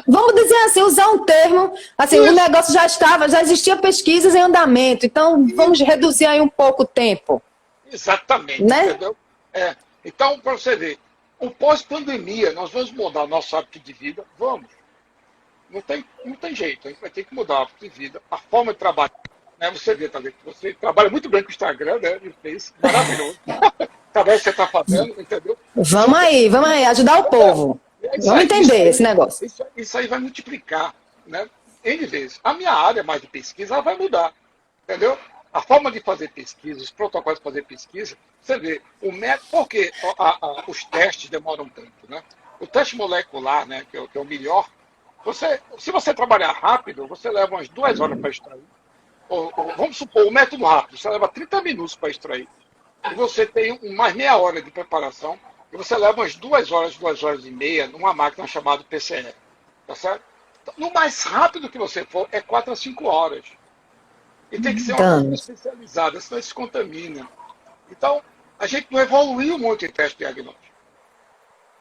Vamos dizer assim, usar um termo, assim, o negócio já existia pesquisas em andamento, então vamos reduzir aí um pouco o tempo. Exatamente, né? Entendeu? Então, para você ver, o pós-pandemia, nós vamos mudar nosso hábito de vida? Vamos. Não tem jeito, a gente vai ter que mudar o hábito de vida, a forma de trabalhar. Né? Você vê, também, você trabalha muito bem com o Instagram, né? Ele fez maravilhoso. Talvez você está fazendo, entendeu? Vamos aí, ajudar o povo. Vamos entender esse negócio. Isso aí vai multiplicar, né? N vezes. A minha área mais de pesquisa ela vai mudar, entendeu? A forma de fazer pesquisa, os protocolos de fazer pesquisa, você vê, o método, porque os testes demoram tanto, né? O teste molecular, né, que é o melhor, se você trabalhar rápido, você leva umas 2 horas para extrair. Vamos supor, o método rápido, você leva 30 minutos para extrair. E você tem mais meia hora de preparação, e você leva umas 2 horas e meia numa máquina chamada PCR. Tá certo? No mais rápido que você for, é 4 a 5 horas. E tem que ser uma coisa especializada, senão se contamina. Então, a gente não evoluiu muito em teste diagnóstico.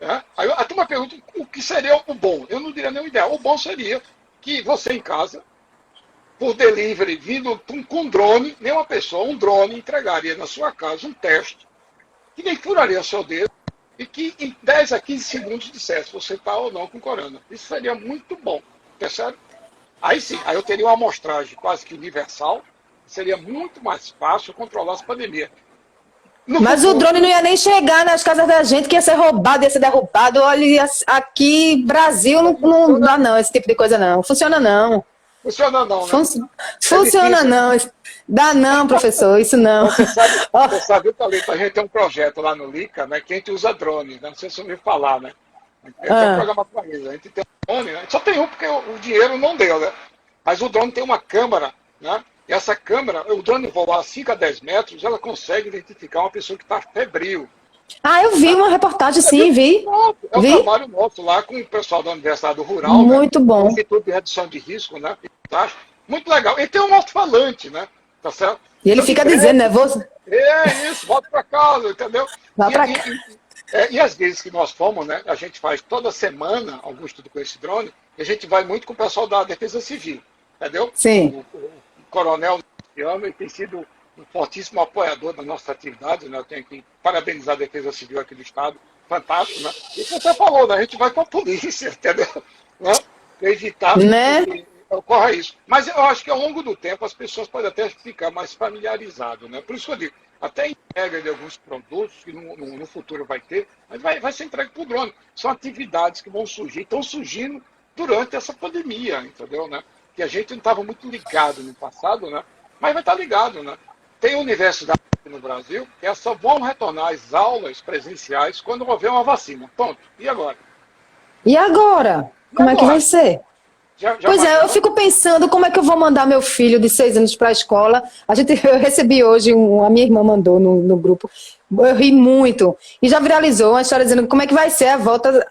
Né? Aí a turma pergunta o que seria o bom. Eu não diria nem o ideal. O bom seria que você em casa, por delivery, vindo com drone, nem uma pessoa, um drone entregaria na sua casa um teste que nem furaria seu dedo e que em 10 a 15 segundos dissesse se você está ou não com corona. Isso seria muito bom, percebe? Aí sim, aí eu teria uma amostragem quase que universal, seria muito mais fácil controlar essa pandemia. Mas o drone não ia nem chegar nas casas da gente, que ia ser roubado, ia ser derrubado. Olha, aqui, Brasil, não dá não, esse tipo de coisa não. Funciona não. Funciona não, né? Funciona não. Dá não, professor, isso não. Você sabe, Thalita, a gente tem um projeto lá no LICA, né, que a gente usa drones, né? Não sei se você ouviu falar, né? Tem um programa para isso. A gente tem um drone, né? Só tem um porque o dinheiro não deu, né? Mas o drone tem uma câmera, né? E essa câmera, o drone voar a 5 a 10 metros, ela consegue identificar uma pessoa que está febril. Ah, eu vi uma reportagem, sim, vi. É um trabalho nosso lá com o pessoal da Universidade Rural. Muito bom. Instituto de Redução de Risco, né? Muito legal. E tem um alto-falante, né? tá certo? E ele fica dizendo, né? Você... É isso, volta para casa, entendeu? Vá pra cá. E às vezes que nós fomos, né, a gente faz toda semana algum estudo com esse drone, e a gente vai muito com o pessoal da Defesa Civil, entendeu? Sim. O coronel ele tem sido um fortíssimo apoiador da nossa atividade, né? Eu tenho que parabenizar a Defesa Civil aqui do Estado, fantástico, né? E como você falou, né? A gente vai com a polícia, entendeu? Né? Para evitar Né? que ocorra isso. Mas eu acho que ao longo do tempo as pessoas podem até ficar mais familiarizadas, né? Por isso que eu digo, até entrega de alguns produtos que no futuro vai ter, mas vai ser entregue por drone. São atividades que vão surgir, estão surgindo durante essa pandemia, entendeu, né? Que a gente não estava muito ligado no passado, né? Mas vai estar ligado, né? Tem universidades aqui no Brasil que só vão retornar às aulas presenciais quando houver uma vacina. Ponto. E agora? E agora? E Como é que agora? vai ser? Já Pois é, eu imaginou? fico pensando como é que eu vou mandar meu filho de 6 anos para a escola. Eu recebi hoje, a minha irmã mandou no grupo, eu ri muito. E já viralizou uma história dizendo como é que vai ser a volta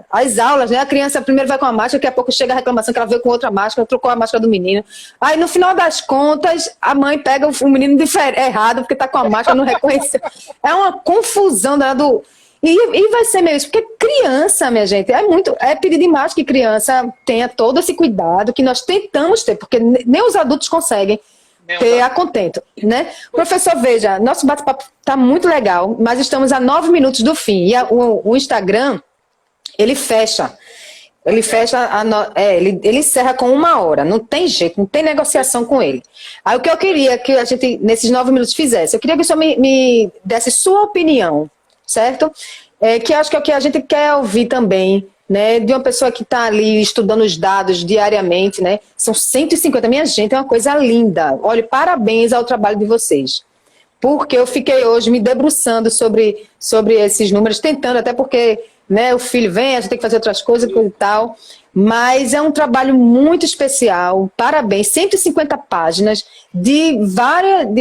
às aulas, né? A criança primeiro vai com a máscara, daqui a pouco chega a reclamação que ela veio com outra máscara, trocou a máscara do menino. Aí no final das contas, a mãe pega o menino errado, porque está com a máscara, não reconheceu. É uma confusão do... E vai ser meio isso, porque criança, minha gente, é pedir demais que criança tenha todo esse cuidado que nós tentamos ter, porque nem os adultos conseguem ter a contento, né? Professor, veja, nosso bate-papo está muito legal, mas estamos a 9 minutos do fim, e o Instagram, ele fecha. Ele fecha, ele encerra com 1 hora, não tem jeito, não tem negociação com ele. Aí o que eu queria que a gente, nesses 9 minutos, fizesse, eu queria que o senhor me desse sua opinião, certo? Que acho que é o que a gente quer ouvir também, né? De uma pessoa que está ali estudando os dados diariamente, né? São 150, minha gente, é uma coisa linda. Olha, parabéns ao trabalho de vocês. Porque eu fiquei hoje me debruçando sobre esses números, tentando, até porque, né, o filho vem, a gente tem que fazer outras coisas e tal. Mas é um trabalho muito especial, parabéns, 150 páginas de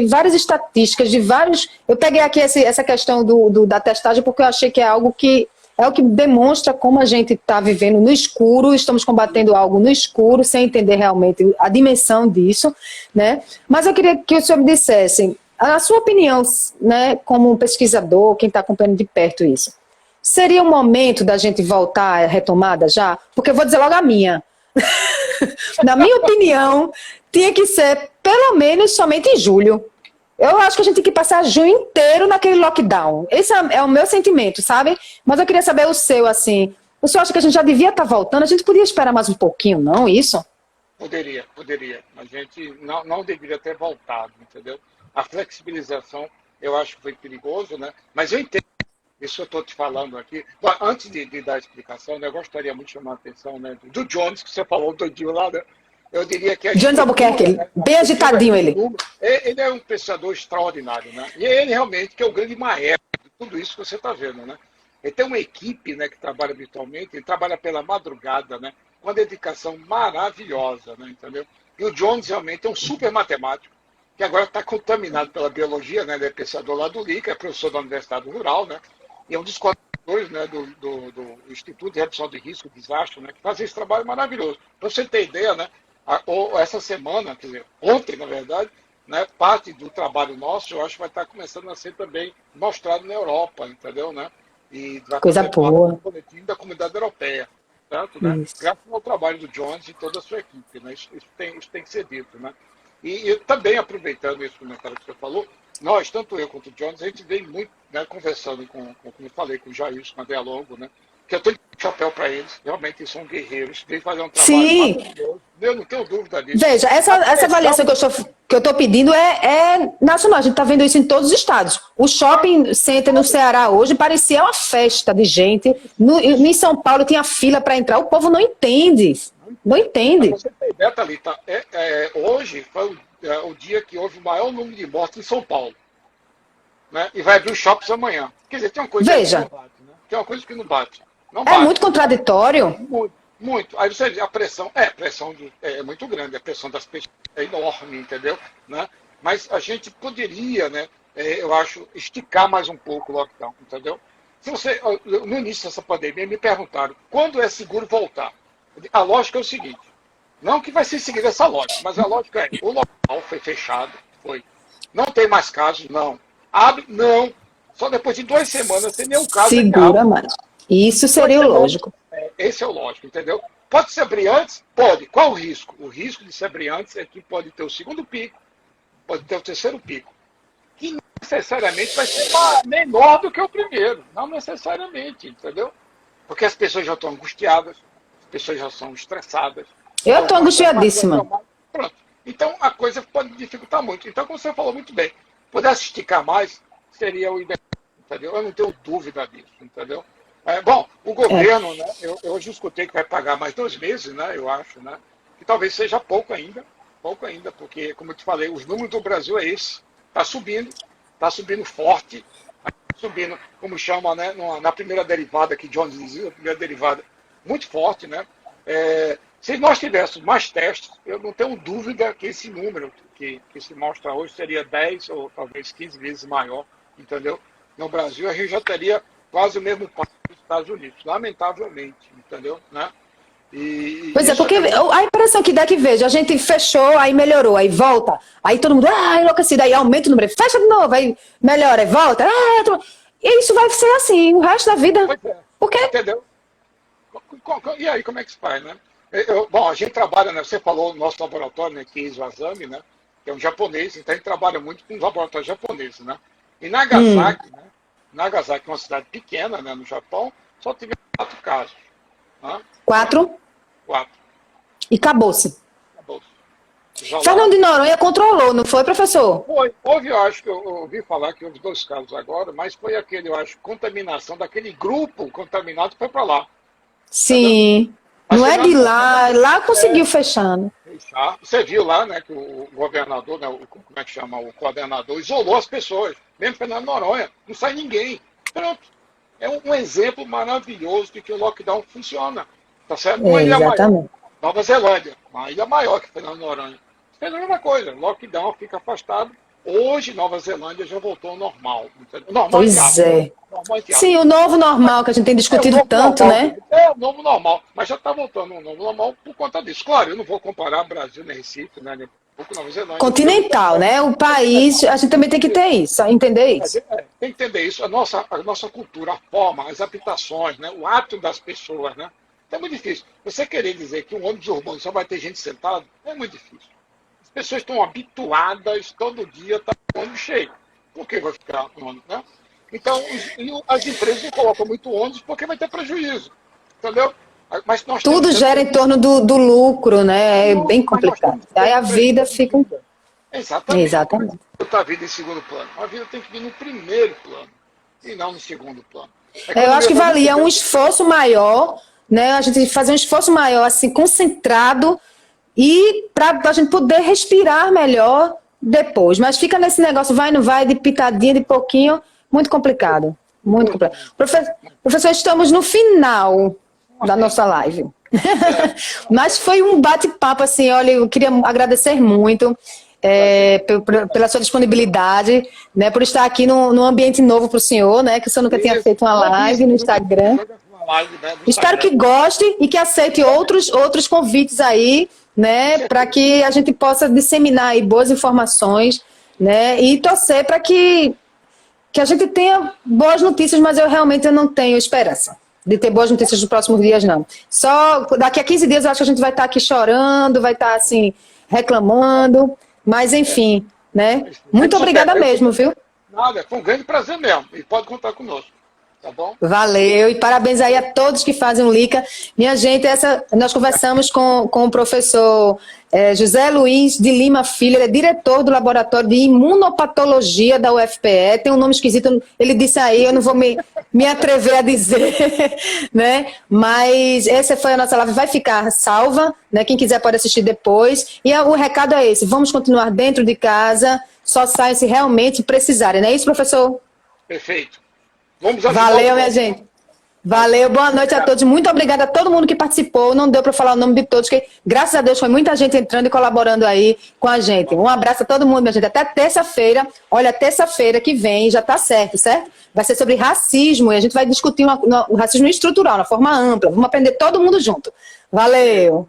várias estatísticas, de vários... Eu peguei aqui essa questão da testagem porque eu achei que é algo que é o que demonstra como a gente está vivendo no escuro, estamos combatendo algo no escuro, sem entender realmente a dimensão disso, né? Mas eu queria que o senhor me dissesse, a sua opinião, né, como um pesquisador, quem está acompanhando de perto isso, seria o momento da gente voltar à retomada já? Porque eu vou dizer logo a minha. Na minha opinião, tinha que ser pelo menos somente em julho. Eu acho que a gente tem que passar junho inteiro naquele lockdown. Esse é o meu sentimento, sabe? Mas eu queria saber o seu, assim. O senhor acha que a gente já devia estar voltando? A gente podia esperar mais um pouquinho, não? Isso? Poderia. A gente não deveria ter voltado, entendeu? A flexibilização, eu acho que foi perigoso, né? Mas eu entendo. Isso eu estou te falando aqui. Bom, antes de dar a explicação, né, eu gostaria muito de chamar a atenção, né, do Jones, que você falou, doidinho lá, né? Eu diria que... Jones Albuquerque, né, bem agitadinho ele. Ele é um pesquisador extraordinário, né? E ele realmente que é o grande maestro de tudo isso que você está vendo, né? Ele tem uma equipe, né, que trabalha virtualmente, ele trabalha pela madrugada, né? Com uma dedicação maravilhosa, né? Entendeu? E o Jones realmente é um super matemático, que agora está contaminado pela biologia, né? Ele é pesquisador lá do LICA, é professor da Universidade Rural, né? E é um dos coordenadores, né, do Instituto de Redução de Risco de Desastre, né? Que faz esse trabalho maravilhoso. Para você ter ideia, né? Essa semana, quer dizer, ontem, na verdade, né, parte do trabalho nosso, eu acho que vai estar começando a ser também mostrado na Europa, entendeu, né? E vai coisa fazer boa. parte do boletim da comunidade europeia, certo, né? Graças ao trabalho do Jones e toda a sua equipe, né? Isso tem que ser dito, né? E também, aproveitando esse comentário que você falou, nós, tanto eu quanto o Jones, a gente vem muito, né, conversando como eu falei, com o Jair, com o André Longo, né? Que eu tenho chapéu para eles, realmente eles são guerreiros, vêm fazer um trabalho maravilhoso, eu não tenho dúvida disso. Veja, essa avaliação que eu estou pedindo é nacional, a gente está vendo isso em todos os estados. O shopping center no Ceará hoje parecia uma festa de gente, em São Paulo tinha fila para entrar, o povo não entende, não entende. Você tem ideia, Thalita, hoje foi o dia que houve o maior número de mortes em São Paulo, né? E vai abrir os shoppings amanhã. Quer dizer, tem uma coisa que não bate, né? Tem uma coisa que não bate. Não bate. É muito contraditório. Muito, muito. Aí você vê, a pressão é muito grande, a pressão das pessoas é enorme, entendeu? Né? Mas a gente poderia, né, eu acho, esticar mais um pouco o lockdown, entendeu? Se você, no início dessa pandemia, me perguntaram quando é seguro voltar. A lógica é o seguinte, Não que vai ser seguida essa lógica, mas a lógica é, o local foi fechado, foi. Não tem mais casos, não. Abre, não. Só depois de 2 semanas tem nenhum caso. Segura mais. Isso seria o lógico. Esse é o lógico, entendeu? Pode se abrir antes? Pode. Qual o risco? O risco de se abrir antes é que pode ter o segundo pico, pode ter o terceiro pico. Que não necessariamente vai ser menor do que o primeiro. Não necessariamente, entendeu? Porque as pessoas já estão angustiadas, as pessoas já são estressadas. Eu estou angustiadíssima. Pronto. Então a coisa pode dificultar muito. Então, como você falou muito bem, pudesse esticar mais, seria o ideal, entendeu? Eu não tenho dúvida disso, entendeu? Bom, o governo, né, eu hoje escutei que vai pagar mais 2 meses, né, eu acho, né, que talvez seja pouco ainda, porque, como eu te falei, os números do Brasil é esse, está subindo forte, tá subindo, como chama, né, na primeira derivada, que Jones dizia, a primeira derivada, muito forte, né, se nós tivéssemos mais testes, eu não tenho dúvida que esse número que se mostra hoje seria 10 ou talvez 15 vezes maior, entendeu? No Brasil, a gente já teria quase o mesmo passo dos Estados Unidos, lamentavelmente, entendeu? Né? Pois é, porque a impressão que dá que veja, a gente fechou, aí melhorou, aí volta, aí todo mundo, enlouquecido, aí aumenta o número, fecha de novo, aí melhora, aí volta, e isso vai ser assim, o resto da vida. Pois é. Por quê? Entendeu? E aí, como é que se faz, né? Bom, a gente trabalha, né? Você falou no nosso laboratório, né, que é Iwasami, né? Que é um japonês, então a gente trabalha muito com os laboratórios japoneses, né? E Nagasaki, né? Nagasaki é uma cidade pequena, né, no Japão, só teve 4 casos. Né? 4? 4. E acabou-se. Acabou-se. Fernando de Noronha controlou, não foi, professor? Houve, eu acho que eu ouvi falar que houve 2 casos agora, mas foi aquele, eu acho, contaminação daquele grupo contaminado que foi para lá. Sim. Não é de lá conseguiu fechando. Você viu lá, né, que o governador, né, como é que chama, o coordenador, isolou as pessoas, mesmo Fernando de Noronha, não sai ninguém. Pronto. É um exemplo maravilhoso de que o lockdown funciona. Tá certo? Uma ilha maior. Nova Zelândia, uma ilha maior que Fernando de Noronha. Fez a mesma coisa, lockdown, fica afastado. Hoje, Nova Zelândia já voltou ao normal. Normal, pois é. Normal, sim, o novo normal que a gente tem discutido tanto, normal, né? É o novo normal, mas já está voltando ao novo normal por conta disso. Claro, eu não vou comparar Brasil nem Recife, né? Nem pouco Nova Zelândia. Continental, né? O país, a gente também tem que ter isso, entender isso. Tem que entender isso. A nossa cultura, a forma, as habitações, né? O hábito das pessoas, né? É muito difícil. Você querer dizer que um ônibus urbano só vai ter gente sentada, é muito difícil. As pessoas estão habituadas, todo dia está o ônibus cheio. Por que vai ficar o ônibus, né? Então, as empresas não colocam muito ônibus porque vai ter prejuízo. Entendeu? Mas nós tudo gera em torno do lucro, né? É bem complicado. Aí a vida fica... Exatamente. Botar a vida em segundo plano. A vida tem que vir no primeiro plano e não no segundo plano. Eu acho que valia um esforço maior, né? A gente fazer um esforço maior, assim, concentrado, e para a gente poder respirar melhor depois. Mas fica nesse negócio, vai, não vai, de pitadinha, de pouquinho, muito complicado. Muito complicado. Professor, estamos no final da nossa live. Mas foi um bate-papo, assim, olha, eu queria agradecer muito pela sua disponibilidade, né, por estar aqui num ambiente novo para o senhor, né, que o senhor nunca tinha feito uma live no Instagram. Espero que goste e que aceite outros convites aí, né, para que a gente possa disseminar aí boas informações, né, e torcer para que a gente tenha boas notícias, mas eu realmente não tenho esperança de ter boas notícias nos próximos dias, não. Só daqui a 15 dias eu acho que a gente vai estar aqui chorando, vai estar, assim, reclamando, mas enfim, né? Muito obrigada mesmo, viu? Nada, foi um grande prazer mesmo, e pode contar conosco. Tá bom? Valeu, e parabéns aí a todos que fazem o LICA. Minha gente, nós conversamos com o professor José Luiz de Lima Filho, ele é diretor do Laboratório de Imunopatologia da UFPE, tem um nome esquisito, ele disse aí, eu não vou me atrever a dizer, né? Mas essa foi a nossa live, vai ficar salva, né? Quem quiser pode assistir depois, e o recado é esse, vamos continuar dentro de casa, só saem se realmente precisarem, não é isso, professor? Perfeito. Valeu, minha gente. Valeu, boa noite a todos. Muito obrigada a todo mundo que participou. Não deu para falar o nome de todos, que graças a Deus foi muita gente entrando e colaborando aí com a gente. Um abraço a todo mundo, minha gente. Até terça-feira. Olha, terça-feira que vem já está certo? Vai ser sobre racismo e a gente vai discutir o racismo estrutural, na forma ampla. Vamos aprender todo mundo junto. Valeu.